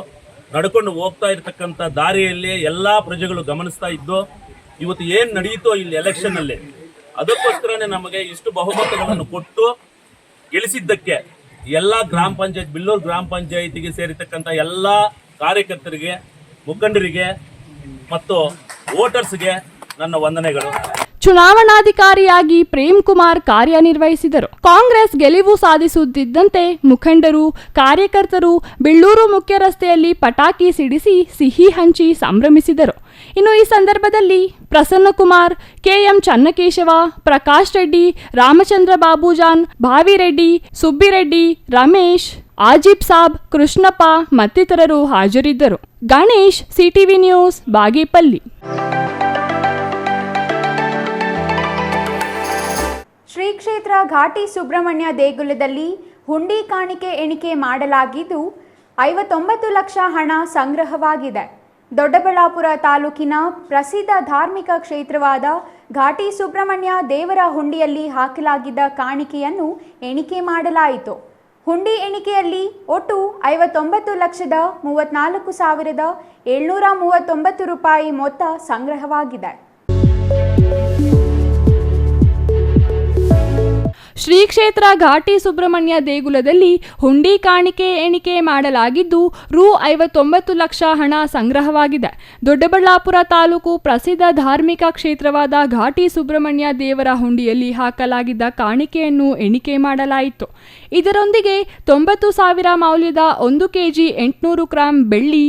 ನಡ್ಕೊಂಡು ಹೋಗ್ತಾ ಇರ್ತಕ್ಕಂಥ ದಾರಿಯಲ್ಲಿ ಎಲ್ಲ ಪ್ರಜೆಗಳು ಗಮನಿಸ್ತಾ ಇದ್ದು, ಇವತ್ತು ಏನು ನಡೆಯಿತೋ ಇಲ್ಲಿ ಎಲೆಕ್ಷನ್ನಲ್ಲಿ ಅದಕ್ಕೋಸ್ಕರನೇ ನಮಗೆ ಇಷ್ಟು ಬಹುಮತಗಳನ್ನು ಕೊಟ್ಟು ಗೆಲ್ಲಿಸಿದ್ದಕ್ಕೆ ಎಲ್ಲ ಗ್ರಾಮ ಪಂಚಾಯತ್, ಬಿಲ್ಲೂರು ಗ್ರಾಮ ಪಂಚಾಯತಿಗೆ ಸೇರಿರ್ತಕ್ಕಂಥ ಎಲ್ಲ ಕಾರ್ಯಕರ್ತರಿಗೆ, ಮುಖಂಡರಿಗೆ ಮತ್ತು ವೋಟರ್ಸ್ಗೆ ನನ್ನ ವಂದನೆಗಳು. ಚುನಾವಣಾಧಿಕಾರಿಯಾಗಿ ಪ್ರೇಮ್ ಕುಮಾರ್ ಕಾರ್ಯನಿರ್ವಹಿಸಿದರು. ಕಾಂಗ್ರೆಸ್ ಗೆಲುವು ಸಾಧಿಸುತ್ತಿದ್ದಂತೆ ಮುಖಂಡರು, ಕಾರ್ಯಕರ್ತರು ಬಿಳ್ಳೂರು ಮುಖ್ಯ ರಸ್ತೆಯಲ್ಲಿ ಪಟಾಕಿ ಸಿಡಿಸಿ ಸಿಹಿ ಹಂಚಿ ಸಂಭ್ರಮಿಸಿದರು. ಇನ್ನು ಈ ಸಂದರ್ಭದಲ್ಲಿ ಪ್ರಸನ್ನಕುಮಾರ್, KM ಚನ್ನಕೇಶವ, ಪ್ರಕಾಶ್ ರೆಡ್ಡಿ, ರಾಮಚಂದ್ರ ಬಾಬುಜಾನ್, ಭಾವಿರೆಡ್ಡಿ, ಸುಬ್ಬಿರೆಡ್ಡಿ, ರಮೇಶ್, ಆಜಿಬ್ ಸಾಬ್, ಕೃಷ್ಣಪ್ಪ ಮತ್ತಿತರರು ಹಾಜರಿದ್ದರು. Ganesh, CTV news, Bagepalli. ಶ್ರೀ ಕ್ಷೇತ್ರ ಘಾಟಿ ಸುಬ್ರಹ್ಮಣ್ಯ ದೇಗುಲದಲ್ಲಿ ಹುಂಡಿ ಕಾಣಿಕೆ ಎಣಿಕೆ ಮಾಡಲಾಗಿದ್ದು 59 ಲಕ್ಷ ಹಣ ಸಂಗ್ರಹವಾಗಿದೆ. ದೊಡ್ಡಬಳ್ಳಾಪುರ ತಾಲೂಕಿನ ಪ್ರಸಿದ್ಧ ಧಾರ್ಮಿಕ ಕ್ಷೇತ್ರವಾದ ಘಾಟಿ ಸುಬ್ರಹ್ಮಣ್ಯ ದೇವರ ಹುಂಡಿಯಲ್ಲಿ ಹಾಕಲಾಗಿದ್ದ ಕಾಣಿಕೆಯನ್ನು ಎಣಿಕೆ ಮಾಡಲಾಯಿತು. ಹುಂಡಿ ಎಣಿಕೆಯಲ್ಲಿ ಒಟ್ಟು 59,34,739 ರೂಪಾಯಿ ಮೊತ್ತ ಸಂಗ್ರಹವಾಗಿದೆ. ಶ್ರೀ ಕ್ಷೇತ್ರ ಘಾಟಿ ಸುಬ್ರಹ್ಮಣ್ಯ ದೇಗುಲದಲ್ಲಿ ಹುಂಡಿ ಕಾಣಿಕೆ ಎಣಿಕೆ ಮಾಡಲಾಗಿದ್ದು ರು 59 ಲಕ್ಷ ಹಣ ಸಂಗ್ರಹವಾಗಿದೆ. ದೊಡ್ಡಬಳ್ಳಾಪುರ ತಾಲೂಕು ಪ್ರಸಿದ್ಧ ಧಾರ್ಮಿಕ ಕ್ಷೇತ್ರವಾದ ಘಾಟಿ ಸುಬ್ರಹ್ಮಣ್ಯ ದೇವರ ಹುಂಡಿಯಲ್ಲಿ ಹಾಕಲಾಗಿದ್ದ ಕಾಣಿಕೆಯನ್ನು ಎಣಿಕೆ ಮಾಡಲಾಯಿತು. ಇದರೊಂದಿಗೆ 90,000 ಮೌಲ್ಯದ 1 ಕೆಜಿ 800 ಗ್ರಾಂ ಬೆಳ್ಳಿ,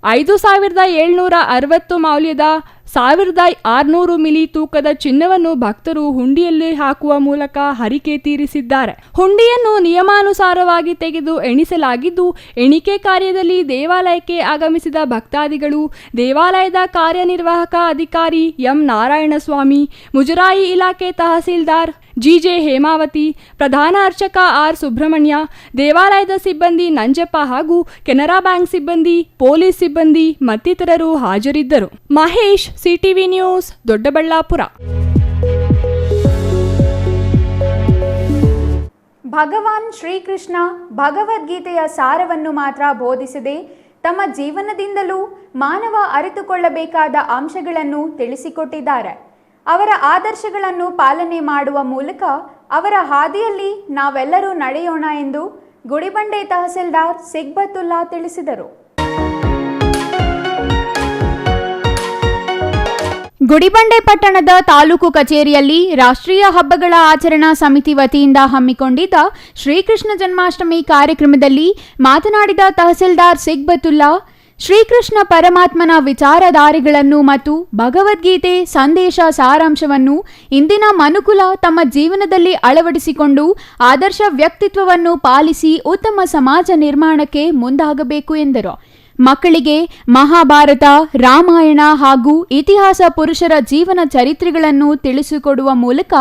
5,760 ಮೌಲ್ಯದ 1,600 ಮಿಲಿ ತೂಕದ ಚಿನ್ನವನ್ನು ಭಕ್ತರು ಹುಂಡಿಯಲ್ಲಿ ಹಾಕುವ ಮೂಲಕ ಹರಿಕೆ ತೀರಿಸಿದ್ದಾರೆ. ಹುಂಡಿಯನ್ನು ನಿಯಮಾನುಸಾರವಾಗಿ ತೆಗೆದು ಎಣಿಸಲಾಗಿದ್ದು, ಎಣಿಕೆ ಕಾರ್ಯದಲ್ಲಿ ದೇವಾಲಯಕ್ಕೆ ಆಗಮಿಸಿದ ಭಕ್ತಾದಿಗಳು, ದೇವಾಲಯದ ಕಾರ್ಯನಿರ್ವಾಹಕ ಅಧಿಕಾರಿ ಎಂ ನಾರಾಯಣಸ್ವಾಮಿ, ಮುಜರಾಯಿ ಇಲಾಖೆ ತಹಸೀಲ್ದಾರ್ ಜಿಜೆ ಹೇಮಾವತಿ, ಪ್ರಧಾನ ಅರ್ಚಕ ಆರ್ ಸುಬ್ರಹ್ಮಣ್ಯ, ದೇವಾಲಯದ ಸಿಬ್ಬಂದಿ ನಂಜಪ್ಪ ಹಾಗೂ ಕೆನರಾ ಬ್ಯಾಂಕ್ ಸಿಬ್ಬಂದಿ, ಪೊಲೀಸ್ ಸಿಬ್ಬಂದಿ ಮತ್ತಿತರರು ಹಾಜರಿದ್ದರು. Mahesh, CTV news, Doddaballapur. ಭಗವಾನ್ ಶ್ರೀಕೃಷ್ಣ ಭಗವದ್ಗೀತೆಯ ಸಾರವನ್ನು ಮಾತ್ರ ಬೋಧಿಸದೆ ತಮ್ಮ ಜೀವನದಿಂದಲೂ ಮಾನವ ಅರಿತುಕೊಳ್ಳಬೇಕಾದ ಅಂಶಗಳನ್ನು ತಿಳಿಸಿಕೊಟ್ಟಿದ್ದಾರೆ. ಅವರ ಆದರ್ಶಗಳನ್ನು ಪಾಲನೆ ಮಾಡುವ ಮೂಲಕ ಅವರ ಹಾದಿಯಲ್ಲಿ ನಾವೆಲ್ಲರೂ ನಡೆಯೋಣ ಎಂದು ಗುಡಿಬಂಡೆ ತಹಸೀಲ್ದಾರ್ ಸಿಗ್ಬತುಲ್ಲಾ ತಿಳಿಸಿದರು. ಗುಡಿಬಂಡೆ ಪಟ್ಟಣದ ತಾಲೂಕು ಕಚೇರಿಯಲ್ಲಿ ರಾಷ್ಟ್ರೀಯ ಹಬ್ಬಗಳ ಆಚರಣಾ ಸಮಿತಿ ವತಿಯಿಂದ ಹಮ್ಮಿಕೊಂಡಿದ್ದ ಶ್ರೀಕೃಷ್ಣ ಜನ್ಮಾಷ್ಟಮಿ ಕಾರ್ಯಕ್ರಮದಲ್ಲಿ ಮಾತನಾಡಿದ ತಹಸೀಲ್ದಾರ್ ಸಿಗ್ಬತುಲ್ಲಾ, ಶ್ರೀಕೃಷ್ಣ ಪರಮಾತ್ಮನ ವಿಚಾರಧಾರೆಗಳನ್ನು ಮತ್ತು ಭಗವದ್ಗೀತೆ ಸಂದೇಶ ಸಾರಾಂಶವನ್ನು ಇಂದಿನ ಮನುಕುಲ ತಮ್ಮ ಜೀವನದಲ್ಲಿ ಅಳವಡಿಸಿಕೊಂಡು ಆದರ್ಶ ವ್ಯಕ್ತಿತ್ವವನ್ನು ಪಾಲಿಸಿ ಉತ್ತಮ ಸಮಾಜ ನಿರ್ಮಾಣಕ್ಕೆ ಮುಂದಾಗಬೇಕು ಎಂದರು. ಮಕ್ಕಳಿಗೆ ಮಹಾಭಾರತ, ರಾಮಾಯಣ ಹಾಗೂ ಇತಿಹಾಸ ಪುರುಷರ ಜೀವನ ಚರಿತ್ರೆಗಳನ್ನು ತಿಳಿಸಿಕೊಡುವ ಮೂಲಕ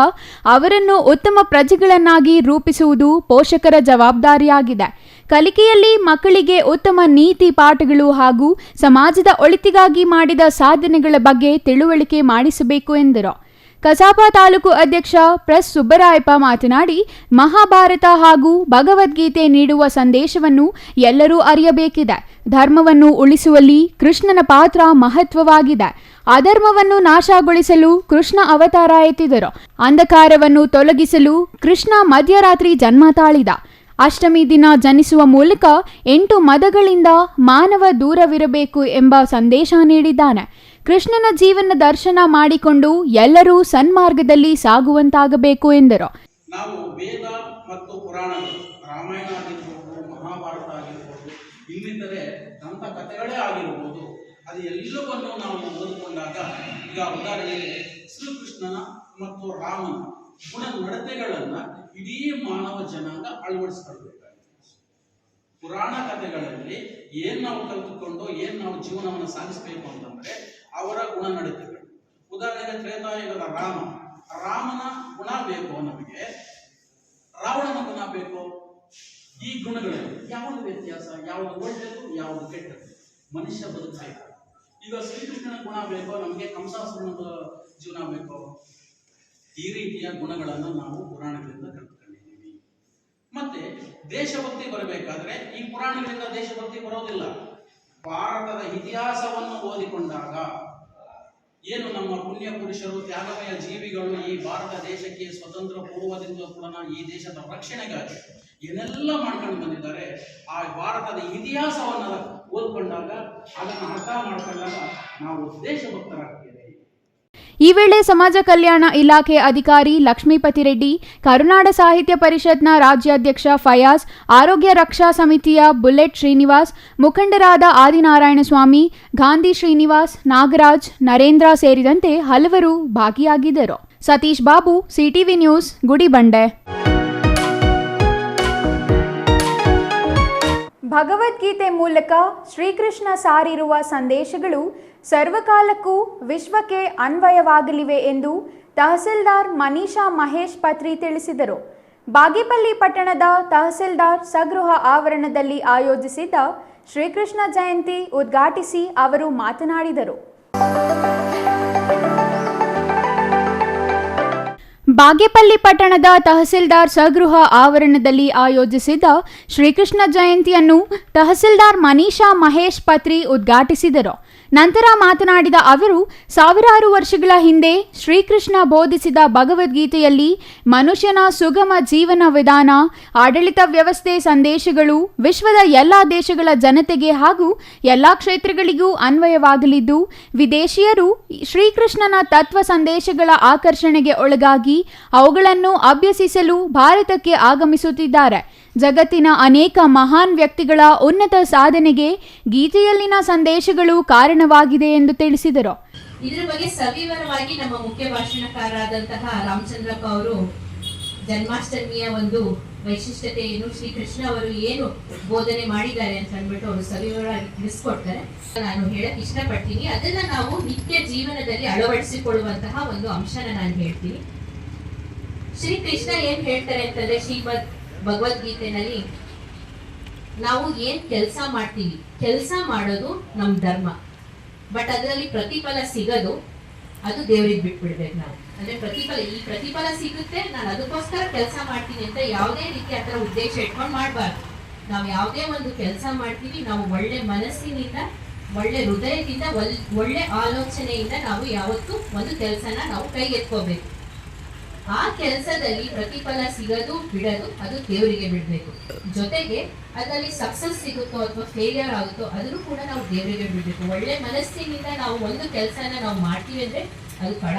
ಅವರನ್ನು ಉತ್ತಮ ಪ್ರಜೆಗಳನ್ನಾಗಿ ರೂಪಿಸುವುದು ಪೋಷಕರ ಜವಾಬ್ದಾರಿಯಾಗಿದೆ. ಕಲಿಕೆಯಲ್ಲಿ ಮಕ್ಕಳಿಗೆ ಉತ್ತಮ ನೀತಿ ಪಾಠಗಳು ಹಾಗೂ ಸಮಾಜದ ಒಳಿತಿಗಾಗಿ ಮಾಡಿದ ಸಾಧನೆಗಳ ಬಗ್ಗೆ ತಿಳುವಳಿಕೆ ಮಾಡಿಸಬೇಕು ಎಂದರು. ಕಸಾಪ ತಾಲೂಕು ಅಧ್ಯಕ್ಷ ಪ್ರೆಸ್ ಸುಬ್ಬರಾಯಪ್ಪ ಮಾತನಾಡಿ, ಮಹಾಭಾರತ ಹಾಗೂ ಭಗವದ್ಗೀತೆ ನೀಡುವ ಸಂದೇಶವನ್ನು ಎಲ್ಲರೂ ಅರಿಯಬೇಕಿದೆ. ಧರ್ಮವನ್ನು ಉಳಿಸುವಲ್ಲಿ ಕೃಷ್ಣನ ಪಾತ್ರ ಮಹತ್ವವಾಗಿದೆ. ಅಧರ್ಮವನ್ನು ನಾಶಗೊಳಿಸಲು ಕೃಷ್ಣ ಅವತಾರ ಎತ್ತಿದರು. ಅಂಧಕಾರವನ್ನು ತೊಲಗಿಸಲು ಕೃಷ್ಣ ಮಧ್ಯರಾತ್ರಿ ಜನ್ಮ ತಾಳಿದ. ಅಷ್ಟಮಿ ದಿನ ಜನಿಸುವ ಮೂಲಕ 8 ಮದಗಳಿಂದ ಮಾನವ ದೂರವಿರಬೇಕು ಎಂಬ ಸಂದೇಶ ನೀಡಿದ್ದಾನೆ. ಕೃಷ್ಣನ ಜೀವನ ದರ್ಶನ ಮಾಡಿಕೊಂಡು ಎಲ್ಲರೂ ಸನ್ಮಾರ್ಗದಲ್ಲಿ ಸಾಗುವಂತಾಗಬೇಕು ಎಂದರು. ನಾವು ವೇದ ಮತ್ತು ಪುರಾಣಗಳು, ರಾಮಾಯಣ ಆಗಿರ್ಬೋದು, ಮಹಾಭಾರತ ಆಗಿರ್ಬೋದು, ಇನ್ನಿತರೆ ದಂತಕಥೆಗಳೇ ಆಗಿರ್ಬೋದು, ಅದು ಎಲ್ಲವನ್ನು ನಾವು ಓದಿಕೊಂಡಾಗ, ಈಗ ಉದಾಹರಣೆಗೆ ಶ್ರೀಕೃಷ್ಣನ ಮತ್ತು ರಾಮನ ಗುಣ ನಡತೆಗಳನ್ನು ಇಡೀ ಮಾನವ ಜನಾಂಗ ಅಳವಡಿಸ್ಕೊಳ್ಬೇಕಾಗುತ್ತೆ. ಪುರಾಣ ಕಥೆಗಳಲ್ಲಿ ಏನ್ ನಾವು ಕಲಿತುಕೊಂಡು ಏನ್ ನಾವು ಜೀವನವನ್ನು ಸಾಗಿಸಬೇಕು ಅಂತಂದ್ರೆ ಅವರ ಗುಣ ನಡತೆಗಳು. ಉದಾಹರಣೆಗೆ ತ್ರೇತಾಯುಗದ ರಾಮನ ಗುಣ ಬೇಕು ನಮಗೆ, ರಾವಣನ ಗುಣ ಬೇಕು. ಈ ಗುಣಗಳಲ್ಲಿ ಯಾವುದು ವ್ಯತ್ಯಾಸ, ಯಾವುದು ಒಳ್ಳೆಯದು, ಯಾವುದು ಕೆಟ್ಟದ್ದು, ಮನುಷ್ಯ ಬದುಕಬೇಕು. ಈಗ ಶ್ರೀಕೃಷ್ಣನ ಗುಣ ಬೇಕೋ, ನಮಗೆ ಕಂಸಾಸುರನ ಜೀವನ ಬೇಕೋ, ಈ ರೀತಿಯ ಗುಣಗಳನ್ನು ನಾವು ಪುರಾಣಗಳಿಂದ ಕಲ್ತ್ಕೊಂಡಿದ್ದೀವಿ. ಮತ್ತೆ ದೇಶಭಕ್ತಿ ಬರಬೇಕಾದ್ರೆ ಈ ಪುರಾಣಗಳಿಂದ ದೇಶಭಕ್ತಿ ಬರೋದಿಲ್ಲ. ಭಾರತದ ಇತಿಹಾಸವನ್ನು ಓದಿಕೊಂಡಾಗ ಏನು ನಮ್ಮ ಪುಣ್ಯ ಪುರುಷರು, ತ್ಯಾಗಮಯ ಜೀವಿಗಳು ಈ ಭಾರತ ದೇಶಕ್ಕೆ ಸ್ವತಂತ್ರ ಪೂರ್ವದಿಂದ ಕೂಡ ಈ ದೇಶದ ರಕ್ಷಣೆಗಾಗಿ ಏನೆಲ್ಲ ಮಾಡ್ಕೊಂಡು ಬಂದಿದ್ದಾರೆ, ಆ ಭಾರತದ ಇತಿಹಾಸವನ್ನು ಓದ್ಕೊಂಡಾಗ, ಅದನ್ನು ಅರ್ಥ ಮಾಡ್ಕೊಂಡಾಗ ನಾವು ದೇಶಭಕ್ತರಾಗ್ತೇವೆ. ಈ ವೇಳೆ ಸಮಾಜ ಕಲ್ಯಾಣ ಇಲಾಖೆ ಅಧಿಕಾರಿ ಲಕ್ಷ್ಮೀಪತಿ ರೆಡ್ಡಿ, ಕರುನಾಡ ಸಾಹಿತ್ಯ ಪರಿಷತ್ನ ರಾಜ್ಯಾಧ್ಯಕ್ಷ ಫಯಾಜ್, ಆರೋಗ್ಯ ರಕ್ಷಾ ಸಮಿತಿಯ ಬುಲೆಟ್ ಶ್ರೀನಿವಾಸ್, ಮುಖಂಡರಾದ ಆದಿನಾರಾಯಣಸ್ವಾಮಿ, ಗಾಂಧಿ ಶ್ರೀನಿವಾಸ್, ನಾಗರಾಜ್, ನರೇಂದ್ರ ಸೇರಿದಂತೆ ಹಲವರು ಭಾಗಿಯಾಗಿದ್ದರು. Satish Babu, CTV news, Gudibande. ಭಗವದ್ಗೀತೆ ಮೂಲಕ ಶ್ರೀಕೃಷ್ಣ ಸಾರಿರುವ ಸಂದೇಶಗಳು ಸರ್ವಕಾಲಕ್ಕೂ ವಿಶ್ವಕ್ಕೆ ಅನ್ವಯವಾಗಲಿವೆ ಎಂದು ತಹಸೀಲ್ದಾರ್ ಮನೀಷಾ ಮಹೇಶ್ ಪತ್ರಿ ತಿಳಿಸಿದರು. ಬಾಗೇಪಲ್ಲಿ ಪಟ್ಟಣದ ತಹಸೀಲ್ದಾರ್ ಸ್ವಗೃಹ ಆವರಣದಲ್ಲಿ ಆಯೋಜಿಸಿದ್ದ ಶ್ರೀಕೃಷ್ಣ ಜಯಂತಿ ಉದ್ಘಾಟಿಸಿ ಅವರು ಮಾತನಾಡಿದರು. ಬಾಗೇಪಲ್ಲಿ ಪಟ್ಟಣದ ತಹಸೀಲ್ದಾರ್ ಸ್ವಗೃಹ ಆವರಣದಲ್ಲಿ ಆಯೋಜಿಸಿದ್ದ ಶ್ರೀಕೃಷ್ಣ ಜಯಂತಿಯನ್ನು ತಹಸೀಲ್ದಾರ್ ಮನೀಷಾ ಮಹೇಶ್ ಪತ್ರಿ ಉದ್ಘಾಟಿಸಿದರು. ನಂತರ ಮಾತನಾಡಿದ ಅವರು, ಸಾವಿರಾರು ವರ್ಷಗಳ ಹಿಂದೆ ಶ್ರೀಕೃಷ್ಣ ಬೋಧಿಸಿದ ಭಗವದ್ಗೀತೆಯಲ್ಲಿ ಮನುಷ್ಯನ ಸುಗಮ ಜೀವನ ವಿಧಾನ, ಆಡಳಿತ ವ್ಯವಸ್ಥೆ ಸಂದೇಶಗಳು ವಿಶ್ವದ ಎಲ್ಲ ದೇಶಗಳ ಜನತೆಗೆ ಹಾಗೂ ಎಲ್ಲ ಕ್ಷೇತ್ರಗಳಿಗೂ ಅನ್ವಯವಾಗಲಿದ್ದು, ವಿದೇಶಿಯರು ಶ್ರೀಕೃಷ್ಣನ ತತ್ವ ಸಂದೇಶಗಳ ಆಕರ್ಷಣೆಗೆ ಒಳಗಾಗಿ ಅವುಗಳನ್ನು ಅಭ್ಯಸಿಸಲು ಭಾರತಕ್ಕೆ ಆಗಮಿಸುತ್ತಿದ್ದಾರೆ. ಜಗತ್ತಿನ ಅನೇಕ ಮಹಾನ್ ವ್ಯಕ್ತಿಗಳ ಉನ್ನತ ಸಾಧನೆಗೆ ಗೀತೆಯಲ್ಲಿನ ಸಂದೇಶಗಳು ಕಾರಣವಾಗಿದೆ ಎಂದು ತಿಳಿಸಿದರು. ಇದರ ಬಗ್ಗೆ ಸವಿವರವಾಗಿ ನಮ್ಮ ಮುಖ್ಯ ಭಾಷಣಕಾರರಾದಂತಹ ರಾಮಚಂದ್ರಪ್ಪ ಅವರು ಜನ್ಮಾಷ್ಟಮಿಯ ಒಂದು ವೈಶಿಷ್ಟ್ಯತೆ ಏನು, ಶ್ರೀಕೃಷ್ಣ ಅವರು ಏನು ಬೋಧನೆ ಮಾಡಿದ್ದಾರೆ ಅಂತ ಅಂದ್ಬಿಟ್ಟು ಅವರು ಸವಿವರವಾಗಿ ತಿಳಿಸ್ಕೊಡ್ತಾರೆ. ನಾನು ಹೇಳಕ್ ಇಷ್ಟಪಡ್ತೀನಿ, ಅದನ್ನ ನಾವು ನಿತ್ಯ ಜೀವನದಲ್ಲಿ ಅಳವಡಿಸಿಕೊಳ್ಳುವಂತಹ ಒಂದು ಅಂಶನ ನಾನು ಹೇಳ್ತೀನಿ. ಶ್ರೀಕೃಷ್ಣ ಏನ್ ಹೇಳ್ತಾರೆ ಅಂತಂದ್ರೆ, ಶ್ರೀಮದ್ ಭಗವದ್ಗೀತೆನಲ್ಲಿ ನಾವು ಏನ್ ಕೆಲಸ ಮಾಡ್ತೀವಿ, ಕೆಲಸ ಮಾಡೋದು ನಮ್ ಧರ್ಮ, ಬಟ್ ಅದರಲ್ಲಿ ಪ್ರತಿಫಲ ಸಿಗೋದು ಅದು ದೇವರಿಗೆ ಬಿಟ್ಬಿಡ್ಬೇಕು ನಾವು. ಅಂದ್ರೆ ಈ ಪ್ರತಿಫಲ ಸಿಗುತ್ತೆ, ನಾನು ಅದಕ್ಕೋಸ್ಕರ ಕೆಲಸ ಮಾಡ್ತೀನಿ ಅಂತ ಯಾವುದೇ ರೀತಿ ಆತರ ಉದ್ದೇಶ ಇಟ್ಕೊಂಡು ಮಾಡಬಾರ್ದು. ನಾವು ಯಾವುದೇ ಒಂದು ಕೆಲಸ ಮಾಡ್ತೀವಿ, ನಾವು ಒಳ್ಳೆ ಮನಸ್ಸಿನಿಂದ, ಒಳ್ಳೆ ಹೃದಯದಿಂದ, ಒಳ್ಳೆ ಆಲೋಚನೆಯಿಂದ ನಾವು ಯಾವತ್ತೂ ಒಂದು ಕೆಲಸನ ನಾವು ಕೈಗೆತ್ಕೋಬೇಕು. ಆ ಕೆಲಸದಲ್ಲಿ ಪ್ರತಿಫಲ ಸಿಗೋದು ಬಿಡೋದು ಅದು ದೇವರಿಗೆ ಬಿಡಬೇಕು. ಜೊತೆಗೆ ಅದರಲ್ಲಿ ಸಕ್ಸಸ್ ಸಿಗುತ್ತೋ ಅಥವಾ ಫೇಲಿಯರ್ ಆಗುತ್ತೋ ಅದನ್ನು ಕೂಡ ನಾವು ದೇವರಿಗೆ ಬಿಡಬೇಕು. ಒಳ್ಳೆ ಮನಸ್ಸಿನಿಂದ ನಾವು ಒಂದು ಕೆಲಸನ ನಾವು ಮಾಡ್ತೀವಿ ಅಂದ್ರೆ ಅದು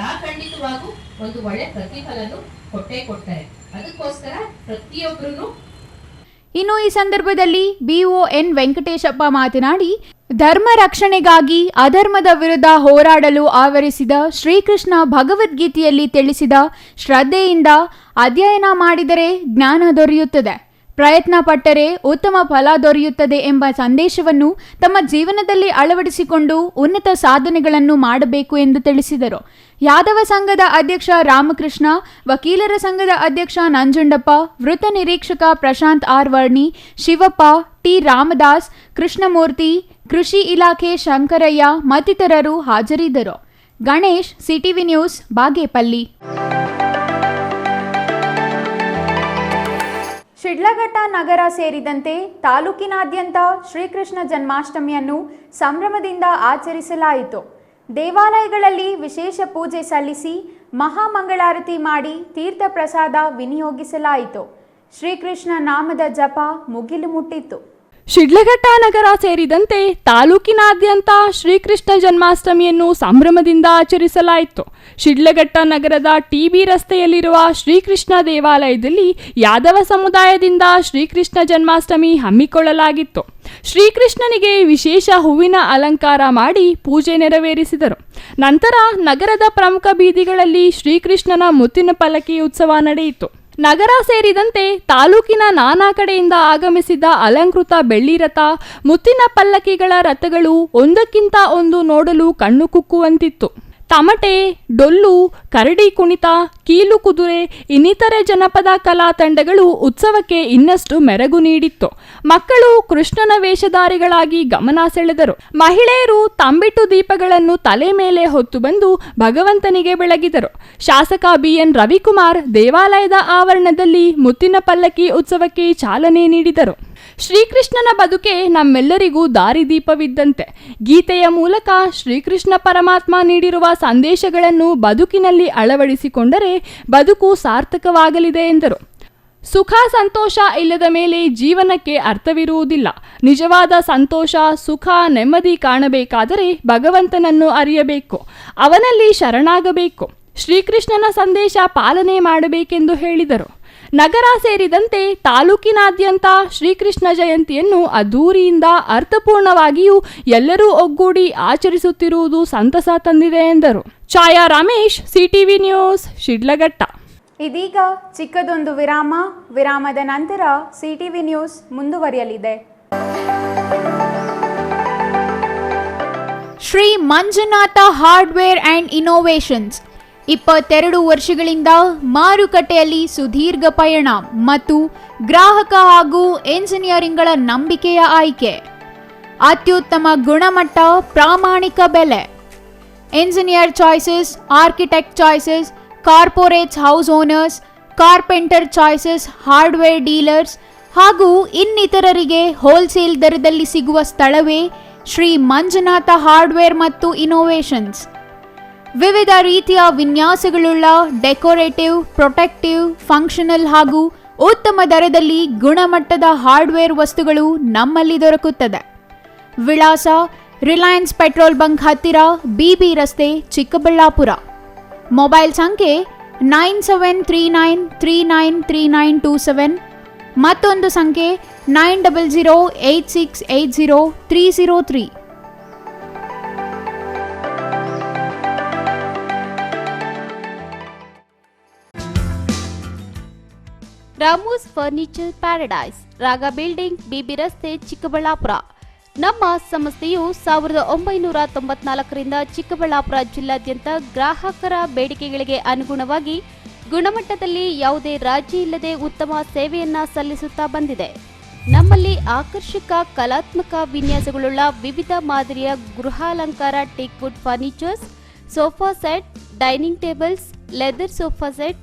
ಖಂಡಿತವಾಗೂ ಒಂದು ಒಳ್ಳೆ ಪ್ರತಿಫಲನು ಕೊಟ್ಟೇ ಕೊಡ್ತಾರೆ. ಅದಕ್ಕೋಸ್ಕರ ಪ್ರತಿಯೊಬ್ಬರು. ಇನ್ನು ಈ ಸಂದರ್ಭದಲ್ಲಿ BON ವೆಂಕಟೇಶಪ್ಪ ಮಾತನಾಡಿ, ಧರ್ಮ ರಕ್ಷಣೆಗಾಗಿ ಅಧರ್ಮದ ವಿರುದ್ಧ ಹೋರಾಡಲು ಆವರಿಸಿದ ಶ್ರೀಕೃಷ್ಣ ಭಗವದ್ಗೀತೆಯಲ್ಲಿ ತಿಳಿಸಿದ ಶ್ರದ್ಧೆಯಿಂದ ಅಧ್ಯಯನ ಮಾಡಿದರೆ ಜ್ಞಾನ ದೊರೆಯುತ್ತದೆ, ಪ್ರಯತ್ನ ಪಟ್ಟರೆ ಉತ್ತಮ ಫಲ ದೊರೆಯುತ್ತದೆ ಎಂಬ ಸಂದೇಶವನ್ನು ತಮ್ಮ ಜೀವನದಲ್ಲಿ ಅಳವಡಿಸಿಕೊಂಡು ಉನ್ನತ ಸಾಧನೆಗಳನ್ನು ಮಾಡಬೇಕು ಎಂದು ತಿಳಿಸಿದರು. ಯಾದವ ಸಂಘದ ಅಧ್ಯಕ್ಷ ರಾಮಕೃಷ್ಣ, ವಕೀಲರ ಸಂಘದ ಅಧ್ಯಕ್ಷ ನಂಜುಂಡಪ್ಪ, ವೃತ್ತ ನಿರೀಕ್ಷಕ ಪ್ರಶಾಂತ್ R ವರ್ಣಿ, ಶಿವಪ್ಪ, T ರಾಮದಾಸ್, ಕೃಷ್ಣಮೂರ್ತಿ, ಕೃಷಿ ಇಲಾಖೆ ಶಂಕರಯ್ಯ ಮತ್ತಿತರರು ಹಾಜರಿದ್ದರು. Ganesh, CTV news, Bagepalli. ಶಿಡ್ಲಘಟ್ಟ ನಗರ ಸೇರಿದಂತೆ ತಾಲೂಕಿನಾದ್ಯಂತ ಶ್ರೀಕೃಷ್ಣ ಜನ್ಮಾಷ್ಟಮಿಯನ್ನು ಸಂಭ್ರಮದಿಂದ ಆಚರಿಸಲಾಯಿತು. ದೇವಾಲಯಗಳಲ್ಲಿ ವಿಶೇಷ ಪೂಜೆ ಸಲ್ಲಿಸಿ ಮಹಾಮಂಗಳಾರತಿ ಮಾಡಿ ತೀರ್ಥ ಪ್ರಸಾದ ವಿನಿಯೋಗಿಸಲಾಯಿತು. ಶ್ರೀಕೃಷ್ಣ ನಾಮದ ಜಪ ಮುಗಿಲು ಮುಟ್ಟಿತ್ತು. ಶಿಡ್ಲಘಟ್ಟ ನಗರ ಸೇರಿದಂತೆ ತಾಲೂಕಿನಾದ್ಯಂತ ಶ್ರೀಕೃಷ್ಣ ಜನ್ಮಾಷ್ಟಮಿಯನ್ನು ಸಂಭ್ರಮದಿಂದ ಆಚರಿಸಲಾಯಿತು. ಶಿಡ್ಲಘಟ್ಟ ನಗರದ TB ರಸ್ತೆಯಲ್ಲಿರುವ ಶ್ರೀಕೃಷ್ಣ ದೇವಾಲಯದಲ್ಲಿ ಯಾದವ ಸಮುದಾಯದಿಂದ ಶ್ರೀಕೃಷ್ಣ ಜನ್ಮಾಷ್ಟಮಿ ಹಮ್ಮಿಕೊಳ್ಳಲಾಗಿತ್ತು. ಶ್ರೀಕೃಷ್ಣನಿಗೆ ವಿಶೇಷ ಹೂವಿನ ಅಲಂಕಾರ ಮಾಡಿ ಪೂಜೆ ನೆರವೇರಿಸಿದರು. ನಂತರ ನಗರದ ಪ್ರಮುಖ ಬೀದಿಗಳಲ್ಲಿ ಶ್ರೀಕೃಷ್ಣನ ಮುತ್ತಿನ ಪಲ್ಲಕ್ಕಿ ಉತ್ಸವ ನಡೆಯಿತು. ನಗರ ಸೇರಿದಂತೆ ತಾಲೂಕಿನ ನಾನಾ ಕಡೆಯಿಂದ ಆಗಮಿಸಿದ ಅಲಂಕೃತ ಬೆಳ್ಳಿ ರಥ, ಮುತ್ತಿನ ಪಲ್ಲಕ್ಕಿಗಳ ರಥಗಳು ಒಂದಕ್ಕಿಂತ ಒಂದು ನೋಡಲು ಕಣ್ಣು ಕುಕ್ಕುವಂತಿತ್ತು. ತಮಟೆ, ಡೊಳ್ಳು, ಕರಡಿ ಕುಣಿತ, ಕೀಲು ಕುದುರೆ ಇನ್ನಿತರೆ ಜನಪದ ಕಲಾ ತಂಡಗಳು ಉತ್ಸವಕ್ಕೆ ಇನ್ನಷ್ಟು ಮೆರಗು ನೀಡಿತ್ತು. ಮಕ್ಕಳು ಕೃಷ್ಣನ ವೇಷಧಾರಿಗಳಾಗಿ ಗಮನ ಸೆಳೆದರು. ಮಹಿಳೆಯರು ತಂಬಿಟ್ಟು ದೀಪಗಳನ್ನು ತಲೆ ಮೇಲೆ ಹೊತ್ತು ಬಂದು ಭಗವಂತನಿಗೆ ಬೆಳಗಿದರು. ಶಾಸಕ BN ರವಿಕುಮಾರ್ ದೇವಾಲಯದ ಆವರಣದಲ್ಲಿ ಮುತ್ತಿನ ಪಲ್ಲಕ್ಕಿ ಉತ್ಸವಕ್ಕೆ ಚಾಲನೆ ನೀಡಿದರು. ಶ್ರೀಕೃಷ್ಣನ ಬದುಕೆ ನಮ್ಮೆಲ್ಲರಿಗೂ ದಾರಿದೀಪವಿದ್ದಂತೆ. ಗೀತೆಯ ಮೂಲಕ ಶ್ರೀಕೃಷ್ಣ ಪರಮಾತ್ಮ ನೀಡಿರುವ ಸಂದೇಶಗಳನ್ನು ಬದುಕಿನಲ್ಲಿ ಅಳವಡಿಸಿಕೊಂಡರೆ ಬದುಕು ಸಾರ್ಥಕವಾಗಲಿದೆ ಎಂದರು. ಸುಖ ಸಂತೋಷ ಇಲ್ಲದ ಮೇಲೆ ಜೀವನಕ್ಕೆ ಅರ್ಥವಿರುವುದಿಲ್ಲ. ನಿಜವಾದ ಸಂತೋಷ, ಸುಖ, ನೆಮ್ಮದಿ ಕಾಣಬೇಕಾದರೆ ಭಗವಂತನನ್ನು ಅರಿಯಬೇಕು, ಅವನಲ್ಲಿ ಶರಣಾಗಬೇಕು, ಶ್ರೀಕೃಷ್ಣನ ಸಂದೇಶ ಪಾಲನೆ ಮಾಡಬೇಕೆಂದು ಹೇಳಿದರು. ನಗರ ಸೇರಿದಂತೆ ತಾಲೂಕಿನಾದ್ಯಂತ ಶ್ರೀಕೃಷ್ಣ ಜಯಂತಿಯನ್ನು ಅದ್ದೂರಿಯಿಂದ ಅರ್ಥಪೂರ್ಣವಾಗಿಯೂ ಎಲ್ಲರೂ ಒಗ್ಗೂಡಿ ಆಚರಿಸುತ್ತಿರುವುದು ಸಂತಸ ತಂದಿದೆ ಎಂದರು. Chhaya Ramesh, CTV news, Shidlaghatta. ಇದೀಗ ಚಿಕ್ಕದೊಂದು ವಿರಾಮದ ನಂತರ CTV ನ್ಯೂಸ್ ಮುಂದುವರಿಯಲಿದೆ. Shri Manjunatha hardware and innovations 22 ವರ್ಷಗಳಿಂದ ಮಾರುಕಟ್ಟೆಯಲ್ಲಿ ಸುದೀರ್ಘ ಪಯಣ ಮತ್ತು ಗ್ರಾಹಕ ಹಾಗೂ ಎಂಜಿನಿಯರಿಂಗ್ಗಳ ನಂಬಿಕೆಯ ಆಯ್ಕೆ. ಅತ್ಯುತ್ತಮ ಗುಣಮಟ್ಟ, ಪ್ರಾಮಾಣಿಕ ಬೆಲೆ. Engineer choices, architect choices, corporates, house owners, carpenter choices, hardware dealers ಹಾಗೂ ಇನ್ನಿತರರಿಗೆ ಹೋಲ್ಸೇಲ್ ದರದಲ್ಲಿ ಸಿಗುವ ಸ್ಥಳವೇ ಶ್ರೀ ಮಂಜುನಾಥ ಹಾರ್ಡ್ವೇರ್ ಮತ್ತು ಇನೋವೇಷನ್ಸ್. ವಿವಿಧ ರೀತಿಯ ವಿನ್ಯಾಸಗಳುಳ್ಳ ಡೆಕೋರೇಟಿವ್, ಪ್ರೊಟೆಕ್ಟಿವ್, ಫಂಕ್ಷನಲ್ ಹಾಗೂ ಉತ್ತಮ ದರದಲ್ಲಿ ಗುಣಮಟ್ಟದ ಹಾರ್ಡ್ವೇರ್ ವಸ್ತುಗಳು ನಮ್ಮಲ್ಲಿ ದೊರಕುತ್ತದೆ. ವಿಳಾಸ ರಿಲಯನ್ಸ್ ಪೆಟ್ರೋಲ್ ಬಂಕ್ ಹತ್ತಿರ, BB ರಸ್ತೆ, ಚಿಕ್ಕಬಳ್ಳಾಪುರ. ಮೊಬೈಲ್ ಸಂಖ್ಯೆ 9739393927, ಮತ್ತೊಂದು ಸಂಖ್ಯೆ 9008680303. ರಾಮೂಸ್ ಫರ್ನಿಚರ್ ಪ್ಯಾರಡೈಸ್, ರಾಗ ಬಿಲ್ಡಿಂಗ್, BB ರಸ್ತೆ, ಚಿಕ್ಕಬಳ್ಳಾಪುರ. ನಮ್ಮ ಸಂಸ್ಥೆಯು 1994ರಿಂದ ಚಿಕ್ಕಬಳ್ಳಾಪುರ ಜಿಲ್ಲಾದ್ಯಂತ ಗ್ರಾಹಕರ ಬೇಡಿಕೆಗಳಿಗೆ ಅನುಗುಣವಾಗಿ ಗುಣಮಟ್ಟದಲ್ಲಿ ಯಾವುದೇ ರಾಜಿ ಇಲ್ಲದೆ ಉತ್ತಮ ಸೇವೆಯನ್ನ ಸಲ್ಲಿಸುತ್ತಾ ಬಂದಿದೆ. ನಮ್ಮಲ್ಲಿ ಆಕರ್ಷಕ ಕಲಾತ್ಮಕ ವಿನ್ಯಾಸಗಳುಳ್ಳ ವಿವಿಧ ಮಾದರಿಯ ಗೃಹಾಲಂಕಾರ teak wood furnitures, sofa set, dining tables, leather sofa set,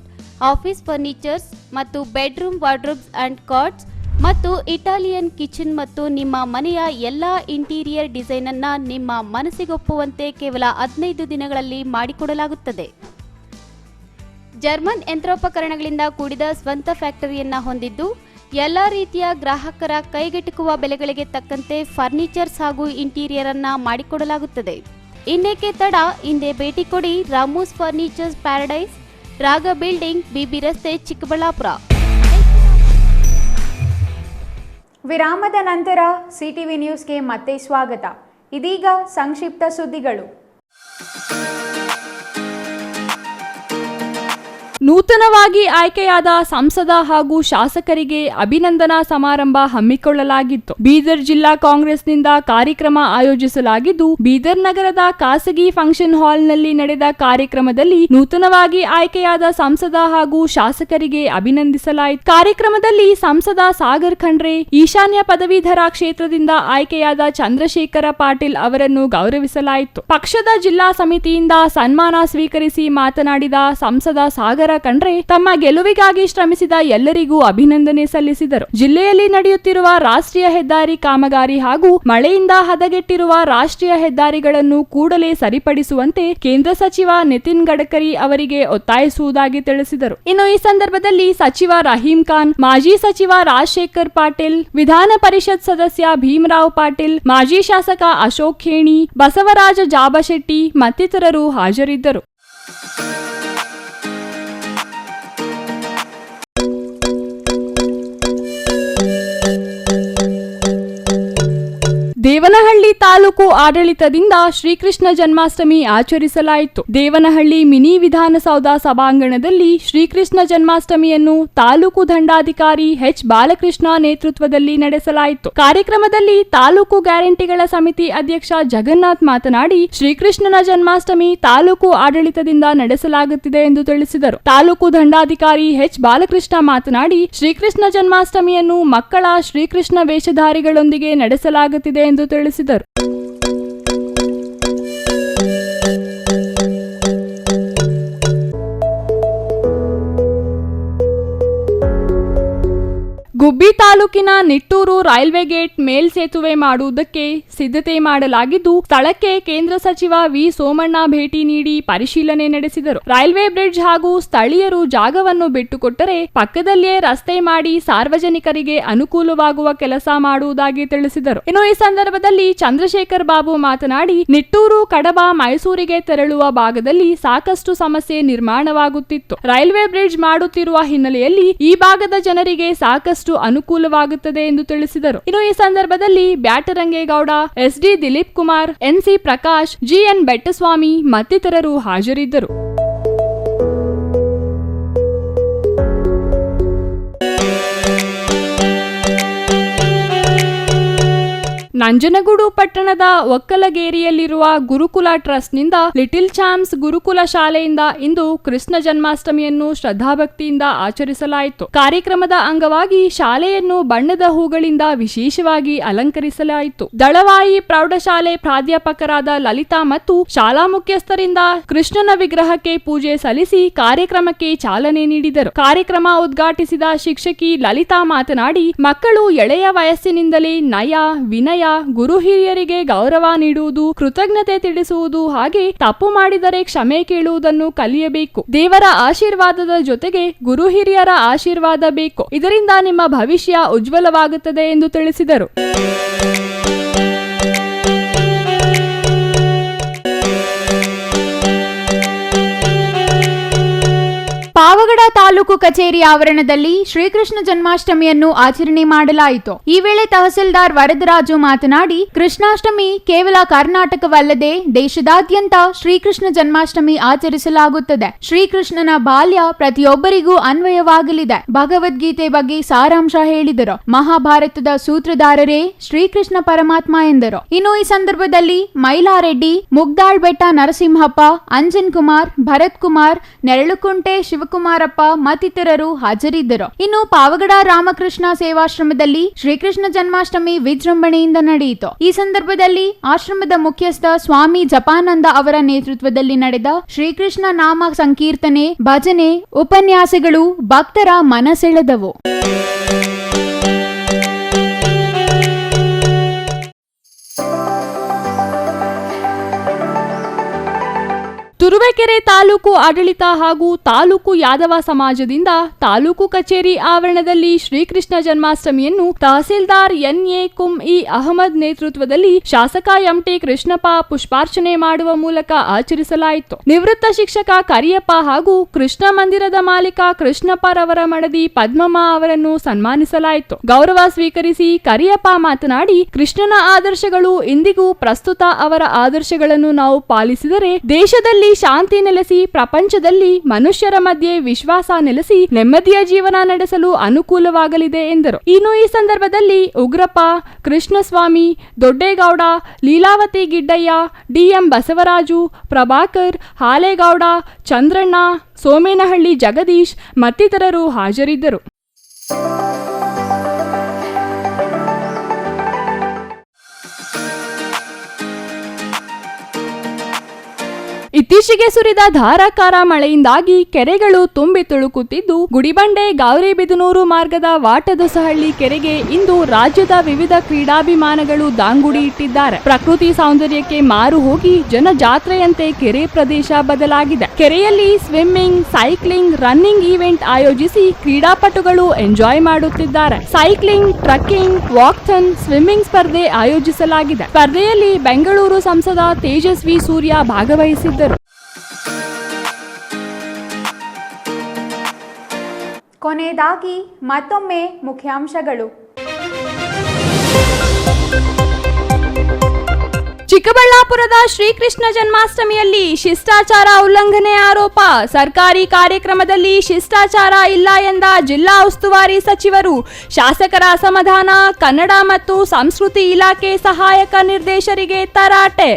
office furnitures ಮತ್ತು ಬೆಡ್ರೂಮ್ ವಾರ್ಡ್ರೋಬ್ಸ್ ಅಂಡ್ ಕಾಟ್ಸ್ ಮತ್ತು ಇಟಾಲಿಯನ್ ಕಿಚನ್ ಮತ್ತು ನಿಮ್ಮ ಮನೆಯ ಎಲ್ಲ ಇಂಟೀರಿಯರ್ ಡಿಸೈನ್ ಅನ್ನ ನಿಮ್ಮ ಮನಸ್ಸಿಗೊಪ್ಪುವಂತೆ ಕೇವಲ 15 ದಿನಗಳಲ್ಲಿ ಮಾಡಿಕೊಡಲಾಗುತ್ತದೆ. ಜರ್ಮನ್ ಯಂತ್ರೋಪಕರಣಗಳಿಂದ ಕೂಡಿದ ಸ್ವಂತ ಫ್ಯಾಕ್ಟರಿಯನ್ನ ಹೊಂದಿದ್ದು ಎಲ್ಲ ರೀತಿಯ ಗ್ರಾಹಕರ ಕೈಗೆಟುಕುವ ಬೆಲೆಗಳಿಗೆ ತಕ್ಕಂತೆ ಫರ್ನಿಚರ್ಸ್ ಹಾಗೂ ಇಂಟೀರಿಯರ್ ಅನ್ನ ಮಾಡಿಕೊಡಲಾಗುತ್ತದೆ. ಇನ್ನೇಕೆ ತಡ, ಹಿಂದೆ ಭೇಟಿ ಕೊಡಿ. ರಾಮೂಸ್ ಫರ್ನಿಚರ್ಸ್ ಪ್ಯಾರಡೈಸ್, ರಾಗ ಬಿಲ್ಡಿಂಗ್, BB ರಸ್ತೆ, ಚಿಕ್ಕಬಳ್ಳಾಪುರ. ವಿರಾಮದ ನಂತರ CTV ನ್ಯೂಸ್ಗೆ ಮತ್ತೆ ಸ್ವಾಗತ. ಇದೀಗ ಸಂಕ್ಷಿಪ್ತ ಸುದ್ದಿಗಳು. ನೂತನವಾಗಿ ಆಯ್ಕೆಯಾದ ಸಂಸದ ಹಾಗೂ ಶಾಸಕರಿಗೆ ಅಭಿನಂದನಾ ಸಮಾರಂಭ ಹಮ್ಮಿಕೊಳ್ಳಲಾಗಿತ್ತು. ಬೀದರ್ ಜಿಲ್ಲಾ ಕಾಂಗ್ರೆಸ್ನಿಂದ ಕಾರ್ಯಕ್ರಮ ಆಯೋಜಿಸಲಾಗಿದ್ದು, ಬೀದರ್ ನಗರದ ಖಾಸಗಿ ಫಂಕ್ಷನ್ ಹಾಲ್ನಲ್ಲಿ ನಡೆದ ಕಾರ್ಯಕ್ರಮದಲ್ಲಿ ನೂತನವಾಗಿ ಆಯ್ಕೆಯಾದ ಸಂಸದ ಹಾಗೂ ಶಾಸಕರಿಗೆ ಅಭಿನಂದಿಸಲಾಯಿತು. ಕಾರ್ಯಕ್ರಮದಲ್ಲಿ ಸಂಸದ ಸಾಗರ್ ಖಂಡ್ರೆ, ಈಶಾನ್ಯ ಪದವೀಧರ ಕ್ಷೇತ್ರದಿಂದ ಆಯ್ಕೆಯಾದ ಚಂದ್ರಶೇಖರ ಪಾಟೀಲ್ ಅವರನ್ನು ಗೌರವಿಸಲಾಯಿತು. ಪಕ್ಷದ ಜಿಲ್ಲಾ ಸಮಿತಿಯಿಂದ ಸನ್ಮಾನ ಸ್ವೀಕರಿಸಿ ಮಾತನಾಡಿದ ಸಂಸದ ಸಾಗರ ಖಂಡ್ರೆ ತಮ್ಮ ಗೆಲುವಿಗಾಗಿ ಶ್ರಮಿಸಿದ ಎಲ್ಲರಿಗೂ ಅಭಿನಂದನೆ ಸಲ್ಲಿಸಿದರು. ಜಿಲ್ಲೆಯಲ್ಲಿ ನಡೆಯುತ್ತಿರುವ ರಾಷ್ಟ್ರೀಯ ಹೆದ್ದಾರಿ ಕಾಮಗಾರಿ ಹಾಗೂ ಮಳೆಯಿಂದ ಹದಗೆಟ್ಟಿರುವ ರಾಷ್ಟ್ರೀಯ ಹೆದ್ದಾರಿಗಳನ್ನು ಕೂಡಲೇ ಸರಿಪಡಿಸುವಂತೆ ಕೇಂದ್ರ ಸಚಿವ ನಿತಿನ್ ಗಡ್ಕರಿ ಅವರಿಗೆ ಒತ್ತಾಯಿಸುವುದಾಗಿ ತಿಳಿಸಿದರು. ಇನ್ನು ಈ ಸಂದರ್ಭದಲ್ಲಿ ಸಚಿವ ರಹೀಂ ಖಾನ್, ಮಾಜಿ ಸಚಿವ ರಾಜಶೇಖರ್ ಪಾಟೀಲ್, ವಿಧಾನ ಪರಿಷತ್ ಸದಸ್ಯ ಭೀಮರಾವ್ ಪಾಟೀಲ್, ಮಾಜಿ ಶಾಸಕ ಅಶೋಕ್ ಖೇಣಿ, ಬಸವರಾಜ ಜಾಬಶೆಟ್ಟಿ ಮತ್ತಿತರರು ಹಾಜರಿದ್ದರು. ದೇವನಹಳ್ಳಿ ತಾಲೂಕು ಆಡಳಿತದಿಂದ ಶ್ರೀಕೃಷ್ಣ ಜನ್ಮಾಷ್ಟಮಿ ಆಚರಿಸಲಾಯಿತು. ದೇವನಹಳ್ಳಿ ಮಿನಿ ವಿಧಾನಸೌಧ ಸಭಾಂಗಣದಲ್ಲಿ ಶ್ರೀಕೃಷ್ಣ ಜನ್ಮಾಷ್ಟಮಿಯನ್ನು ತಾಲೂಕು ದಂಡಾಧಿಕಾರಿ H. ಬಾಲಕೃಷ್ಣ ನೇತೃತ್ವದಲ್ಲಿ ನಡೆಸಲಾಯಿತು. ಕಾರ್ಯಕ್ರಮದಲ್ಲಿ ತಾಲೂಕು ಗ್ಯಾರಂಟಿಗಳ ಸಮಿತಿ ಅಧ್ಯಕ್ಷ ಜಗನ್ನಾಥ್ ಮಾತನಾಡಿ, ಶ್ರೀಕೃಷ್ಣನ ಜನ್ಮಾಷ್ಟಮಿ ತಾಲೂಕು ಆಡಳಿತದಿಂದ ನಡೆಸಲಾಗುತ್ತಿದೆ ಎಂದು ತಿಳಿಸಿದರು. ತಾಲೂಕು ದಂಡಾಧಿಕಾರಿ H. ಬಾಲಕೃಷ್ಣ ಮಾತನಾಡಿ, ಶ್ರೀಕೃಷ್ಣ ಜನ್ಮಾಷ್ಟಮಿಯನ್ನು ಮಕ್ಕಳ ಶ್ರೀಕೃಷ್ಣ ವೇಷಧಾರಿಗಳೊಂದಿಗೆ ನಡೆಸಲಾಗುತ್ತಿದೆ ಎಂದು ತಿಳಿಸಿದರು. ಗುಬ್ಬಿ ತಾಲೂಕಿನ ನಿಟ್ಟೂರು ರೈಲ್ವೆ ಗೇಟ್ ಮೇಲ್ಸೇತುವೆ ಮಾಡುವುದಕ್ಕೆ ಸಿದ್ಧತೆ ಮಾಡಲಾಗಿದ್ದು, ಸ್ಥಳಕ್ಕೆ ಕೇಂದ್ರ ಸಚಿವ ವಿ ಸೋಮಣ್ಣ ಭೇಟಿ ನೀಡಿ ಪರಿಶೀಲನೆ ನಡೆಸಿದರು. ರೈಲ್ವೆ ಬ್ರಿಡ್ಜ್ ಹಾಗೂ ಸ್ಥಳೀಯರು ಜಾಗವನ್ನು ಬಿಟ್ಟುಕೊಟ್ಟರೆ ಪಕ್ಕದಲ್ಲಿಯೇ ರಸ್ತೆ ಮಾಡಿ ಸಾರ್ವಜನಿಕರಿಗೆ ಅನುಕೂಲವಾಗುವ ಕೆಲಸ ಮಾಡುವುದಾಗಿ ತಿಳಿಸಿದರು. ಇನ್ನು ಈ ಸಂದರ್ಭದಲ್ಲಿ ಚಂದ್ರಶೇಖರ್ ಬಾಬು ಮಾತನಾಡಿ, ನಿಟ್ಟೂರು ಕಡಬ ಮೈಸೂರಿಗೆ ತೆರಳುವ ಭಾಗದಲ್ಲಿ ಸಾಕಷ್ಟು ಸಮಸ್ಯೆ ನಿರ್ಮಾಣವಾಗುತ್ತಿತ್ತು. ರೈಲ್ವೆ ಬ್ರಿಡ್ಜ್ ಮಾಡುತ್ತಿರುವ ಹಿನ್ನೆಲೆಯಲ್ಲಿ ಈ ಭಾಗದ ಜನರಿಗೆ ಸಾಕಷ್ಟು ಅನುಕೂಲವಾಗುತ್ತದೆ ಎಂದು ತಿಳಿಸಿದರು. ಇನ್ನು ಈ ಸಂದರ್ಭದಲ್ಲಿ Byatarangegowda, SD Dilip Kumar, NC Prakash, GN Bettaswamy ಮತ್ತಿತರರು ಹಾಜರಿದ್ದರು. ನಂಜನಗೂಡು ಪಟ್ಟಣದ ಒಕ್ಕಲಗೇರಿಯಲ್ಲಿರುವ ಗುರುಕುಲ ಟ್ರಸ್ಟ್ನಿಂದ ಲಿಟಿಲ್ ಚಾಂಪ್ಸ್ ಗುರುಕುಲ ಶಾಲೆಯಿಂದ ಇಂದು ಕೃಷ್ಣ ಜನ್ಮಾಷ್ಟಮಿಯನ್ನು ಶ್ರದ್ಧಾಭಕ್ತಿಯಿಂದ ಆಚರಿಸಲಾಯಿತು. ಕಾರ್ಯಕ್ರಮದ ಅಂಗವಾಗಿ ಶಾಲೆಯನ್ನು ಬಣ್ಣದ ಹೂಗಳಿಂದ ವಿಶೇಷವಾಗಿ ಅಲಂಕರಿಸಲಾಯಿತು. ದಳವಾಯಿ ಪ್ರೌಢಶಾಲೆ ಪ್ರಾಧ್ಯಾಪಕರಾದ ಲಲಿತಾ ಮತ್ತು ಶಾಲಾ ಮುಖ್ಯಸ್ಥರಿಂದ ಕೃಷ್ಣನ ವಿಗ್ರಹಕ್ಕೆ ಪೂಜೆ ಸಲ್ಲಿಸಿ ಕಾರ್ಯಕ್ರಮಕ್ಕೆ ಚಾಲನೆ ನೀಡಿದರು. ಕಾರ್ಯಕ್ರಮ ಉದ್ಘಾಟಿಸಿದ ಶಿಕ್ಷಕಿ ಲಲಿತಾ ಮಾತನಾಡಿ, ಮಕ್ಕಳು ಎಳೆಯ ವಯಸ್ಸಿನಿಂದಲೇ ನಯ, ವಿನಯ, ಗುರು ಹಿರಿಯರಿಗೆ ಗೌರವ ನೀಡುವುದು, ಕೃತಜ್ಞತೆ ತಿಳಿಸುವುದು, ಹಾಗೆ ತಪ್ಪು ಮಾಡಿದರೆ ಕ್ಷಮೆ ಕೇಳುವುದನ್ನು ಕಲಿಯಬೇಕು. ದೇವರ ಆಶೀರ್ವಾದದ ಜೊತೆಗೆ ಗುರು ಹಿರಿಯರ ಆಶೀರ್ವಾದ ಬೇಕು. ಇದರಿಂದ ನಿಮ್ಮ ಭವಿಷ್ಯ ಉಜ್ವಲವಾಗುತ್ತದೆ ಎಂದು ತಿಳಿಸಿದರು. ಪಾವಗಡ ತಾಲೂಕು ಕಚೇರಿ ಆವರಣದಲ್ಲಿ ಶ್ರೀಕೃಷ್ಣ ಜನ್ಮಾಷ್ಟಮಿಯನ್ನು ಆಚರಣೆ ಮಾಡಲಾಯಿತು. ಈ ವೇಳೆ ತಹಸೀಲ್ದಾರ್ ವರದರಾಜು ಮಾತನಾಡಿ, ಕೃಷ್ಣಾಷ್ಟಮಿ ಕೇವಲ ಕರ್ನಾಟಕವಲ್ಲದೆ ದೇಶದಾದ್ಯಂತ ಶ್ರೀಕೃಷ್ಣ ಜನ್ಮಾಷ್ಟಮಿ ಆಚರಿಸಲಾಗುತ್ತದೆ. ಶ್ರೀಕೃಷ್ಣನ ಬಾಲ್ಯ ಪ್ರತಿಯೊಬ್ಬರಿಗೂ ಅನ್ವಯವಾಗಲಿದೆ. ಭಗವದ್ಗೀತೆ ಬಗ್ಗೆ ಸಾರಾಂಶ ಹೇಳಿದರು. ಮಹಾಭಾರತದ ಸೂತ್ರಧಾರರೇ ಶ್ರೀಕೃಷ್ಣ ಪರಮಾತ್ಮ ಎಂದರು. ಇನ್ನು ಈ ಸಂದರ್ಭದಲ್ಲಿ ಮೈಲಾರೆಡ್ಡಿ, ಮುಗ್ದಾಳ್ ಬೆಟ್ಟ ನರಸಿಂಹಪ್ಪ, ಅಂಜನ್ ಕುಮಾರ್, ಭರತ್ ಕುಮಾರ್, ನೆರಳುಕುಂಟೆ ಶಿವಕುಮಾರಪ್ಪ ಮತ್ತಿತರರು ಹಾಜರಿದ್ದರು. ಇನ್ನು ಪಾವಗಡ ರಾಮಕೃಷ್ಣ ಸೇವಾಶ್ರಮದಲ್ಲಿ ಶ್ರೀಕೃಷ್ಣ ಜನ್ಮಾಷ್ಟಮಿ ವಿಜೃಂಭಣೆಯಿಂದ ನಡೆಯಿತು. ಈ ಸಂದರ್ಭದಲ್ಲಿ ಆಶ್ರಮದ ಮುಖ್ಯಸ್ಥ ಸ್ವಾಮಿ ಜಪಾನಂದ ಅವರ ನೇತೃತ್ವದಲ್ಲಿ ನಡೆದ ಶ್ರೀಕೃಷ್ಣ ನಾಮ ಸಂಕೀರ್ತನೆ, ಭಜನೆ, ಉಪನ್ಯಾಸಗಳು ಭಕ್ತರ ಮನಸೆಳೆದವು. ತುರುವೇಕೆರೆ ತಾಲೂಕು ಆಡಳಿತ ಹಾಗೂ ತಾಲೂಕು ಯಾದವ ಸಮಾಜದಿಂದ ತಾಲೂಕು ಕಚೇರಿ ಆವರಣದಲ್ಲಿ ಶ್ರೀಕೃಷ್ಣ ಜನ್ಮಾಷ್ಟಮಿಯನ್ನು ತಹಸೀಲ್ದಾರ್ ಎನ್ಎ ಕುಂ-ಇ ಅಹಮದ್ ನೇತೃತ್ವದಲ್ಲಿ ಶಾಸಕ ಎಂಟಿ ಕೃಷ್ಣಪ್ಪ ಪುಷ್ಪಾರ್ಚನೆ ಮಾಡುವ ಮೂಲಕ ಆಚರಿಸಲಾಯಿತು. ನಿವೃತ್ತ ಶಿಕ್ಷಕ ಕರಿಯಪ್ಪ ಹಾಗೂ ಕೃಷ್ಣ ಮಂದಿರದ ಮಾಲೀಕ ಕೃಷ್ಣಪ್ಪರವರ ಮಡದಿ ಪದ್ಮಮ್ಮ ಅವರನ್ನು ಸನ್ಮಾನಿಸಲಾಯಿತು. ಗೌರವ ಸ್ವೀಕರಿಸಿ ಕರಿಯಪ್ಪ ಮಾತನಾಡಿ, ಕೃಷ್ಣನ ಆದರ್ಶಗಳು ಇಂದಿಗೂ ಪ್ರಸ್ತುತ. ಅವರ ಆದರ್ಶಗಳನ್ನು ನಾವು ಪಾಲಿಸಿದರೆ ದೇಶದಲ್ಲಿ ಶಾಂತಿ ನೆಲೆಸಿ ಪ್ರಪಂಚದಲ್ಲಿ ಮನುಷ್ಯರ ಮಧ್ಯೆ ವಿಶ್ವಾಸ ನೆಲೆಸಿ ನೆಮ್ಮದಿಯ ಜೀವನ ನಡೆಸಲು ಅನುಕೂಲವಾಗಲಿದೆ ಎಂದರು. ಇನ್ನು ಈ ಸಂದರ್ಭದಲ್ಲಿ ಉಗ್ರಪ್ಪ, ಕೃಷ್ಣಸ್ವಾಮಿ, ದೊಡ್ಡೇಗೌಡ, ಲೀಲಾವತಿ ಗಿಡ್ಡಯ್ಯ, ಡಿಎಂ ಬಸವರಾಜು, ಪ್ರಭಾಕರ್, ಹಾಲೇಗೌಡ, ಚಂದ್ರಣ್ಣ, ಸೋಮೇನಹಳ್ಳಿ ಜಗದೀಶ್ ಮತ್ತಿತರರು ಹಾಜರಿದ್ದರು. ಇತ್ತೀಚೆಗೆ ಸುರಿದ ಧಾರಾಕಾರ ಮಳೆಯಿಂದಾಗಿ ಕೆರೆಗಳು ತುಂಬಿ ತುಳುಕುತ್ತಿದ್ದು, ಗುಡಿಬಂಡೆ ಗೌರಿಬಿದನೂರು ಮಾರ್ಗದ ವಾಟದೊಸಹಳ್ಳಿ ಕೆರೆಗೆ ಇಂದು ರಾಜ್ಯದ ವಿವಿಧ ಕ್ರೀಡಾಭಿಮಾನಿಗಳು ದಾಂಗುಡಿ ಇಟ್ಟಿದ್ದಾರೆ. ಪ್ರಕೃತಿ ಸೌಂದರ್ಯಕ್ಕೆ ಮಾರು ಹೋಗಿ ಜನಜಾತ್ರೆಯಂತೆ ಕೆರೆ ಪ್ರದೇಶ ಬದಲಾಗಿದೆ. ಕೆರೆಯಲ್ಲಿ ಸ್ವಿಮ್ಮಿಂಗ್, ಸೈಕ್ಲಿಂಗ್, ರನ್ನಿಂಗ್ ಈವೆಂಟ್ ಆಯೋಜಿಸಿ ಕ್ರೀಡಾಪಟುಗಳು ಎಂಜಾಯ್ ಮಾಡುತ್ತಿದ್ದಾರೆ. ಸೈಕ್ಲಿಂಗ್, ಟ್ರಕ್ಕಿಂಗ್, ವಾಕ್ಥಾನ್, ಸ್ವಿಮ್ಮಿಂಗ್ ಸ್ಪರ್ಧೆ ಆಯೋಜಿಸಲಾಗಿದೆ. ಸ್ಪರ್ಧೆಯಲ್ಲಿ ಬೆಂಗಳೂರು ಸಂಸದ ತೇಜಸ್ವಿ ಸೂರ್ಯ ಭಾಗವಹಿಸಿದ್ದರು. ಕೊನೆಯದಾಗಿ ಮತ್ತೊಮ್ಮೆ ಮುಖ್ಯಾಂಶಗಳು. ಚಿಕ್ಕಬಳ್ಳಾಪುರದ ಶ್ರೀಕೃಷ್ಣ ಜನ್ಮಾಷ್ಟಮಿಯಲ್ಲಿ ಶಿಷ್ಟಾಚಾರ ಉಲ್ಲಂಘನೆ ಆರೋಪ. ಸರ್ಕಾರಿ ಕಾರ್ಯಕ್ರಮದಲ್ಲಿ ಶಿಷ್ಟಾಚಾರ ಇಲ್ಲ ಎಂದ ಜಿಲ್ಲಾ ಉಸ್ತುವಾರಿ ಸಚಿವರು. ಶಾಸಕರ ಅಸಮಾಧಾನ. ಕನ್ನಡ ಮತ್ತು ಸಂಸ್ಕೃತಿ ಇಲಾಖೆ ಸಹಾಯಕ ನಿರ್ದೇಶಕರಿಗೆ ತರಾಟೆ.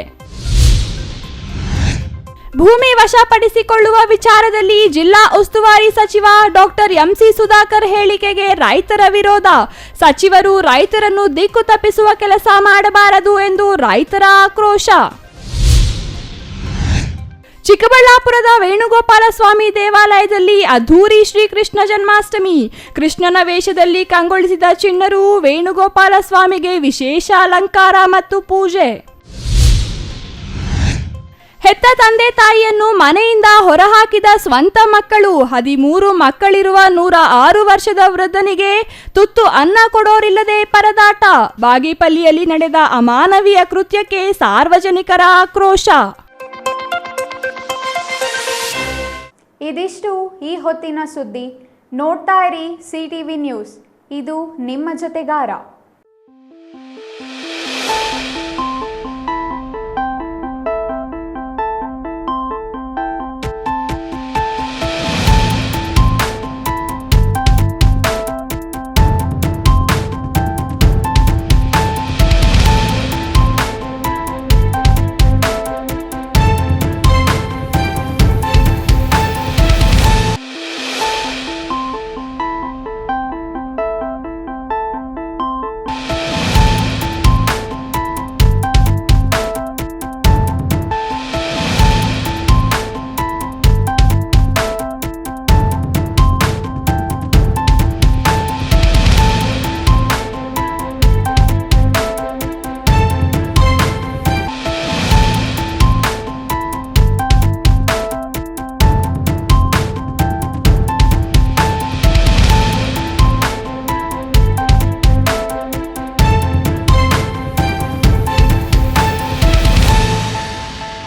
ಭೂಮಿ ವಶಪಡಿಸಿಕೊಳ್ಳುವ ವಿಚಾರದಲ್ಲಿ ಜಿಲ್ಲಾ ಉಸ್ತುವಾರಿ ಸಚಿವ ಡಾಕ್ಟರ್ ಎಂಸಿ ಸುಧಾಕರ್ ಹೇಳಿಕೆಗೆ ರೈತರ ವಿರೋಧ. ಸಚಿವರು ರೈತರನ್ನು ದಿಕ್ಕು ತಪ್ಪಿಸುವ ಕೆಲಸ ಮಾಡಬಾರದು ಎಂದು ರೈತರ ಆಕ್ರೋಶ. ಚಿಕ್ಕಬಳ್ಳಾಪುರದ ವೇಣುಗೋಪಾಲ ಸ್ವಾಮಿ ದೇವಾಲಯದಲ್ಲಿ ಅದ್ಧೂರಿ ಶ್ರೀಕೃಷ್ಣ ಜನ್ಮಾಷ್ಟಮಿ. ಕೃಷ್ಣನ ವೇಷದಲ್ಲಿ ಕಂಗೊಳಿಸಿದ ಚಿಣ್ಣರು ವೇಣುಗೋಪಾಲ ಸ್ವಾಮಿಗೆ ವಿಶೇಷ ಅಲಂಕಾರ ಮತ್ತು ಪೂಜೆ. ಹೆತ್ತ ತಂದೆ ತಾಯಿಯನ್ನು ಮನೆಯಿಂದ ಹೊರಹಾಕಿದ ಸ್ವಂತ ಮಕ್ಕಳು. 13 ಮಕ್ಕಳಿರುವ 106 ವರ್ಷದ ವೃದ್ಧನಿಗೆ ತುತ್ತು ಅನ್ನ ಕೊಡೋರಿಲ್ಲದೆ ಪರದಾಟ. ಬಾಗೇಪಲ್ಲಿಯಲ್ಲಿ ನಡೆದ ಅಮಾನವೀಯ ಕೃತ್ಯಕ್ಕೆ ಸಾರ್ವಜನಿಕರ ಆಕ್ರೋಶ. ಇದಿಷ್ಟು ಈ ಹೊತ್ತಿನ ಸುದ್ದಿ. ನೋಡ್ತಾ ಇರಿ ಸಿಟಿವಿ ನ್ಯೂಸ್, ಇದು ನಿಮ್ಮ ಜೊತೆಗಾರ.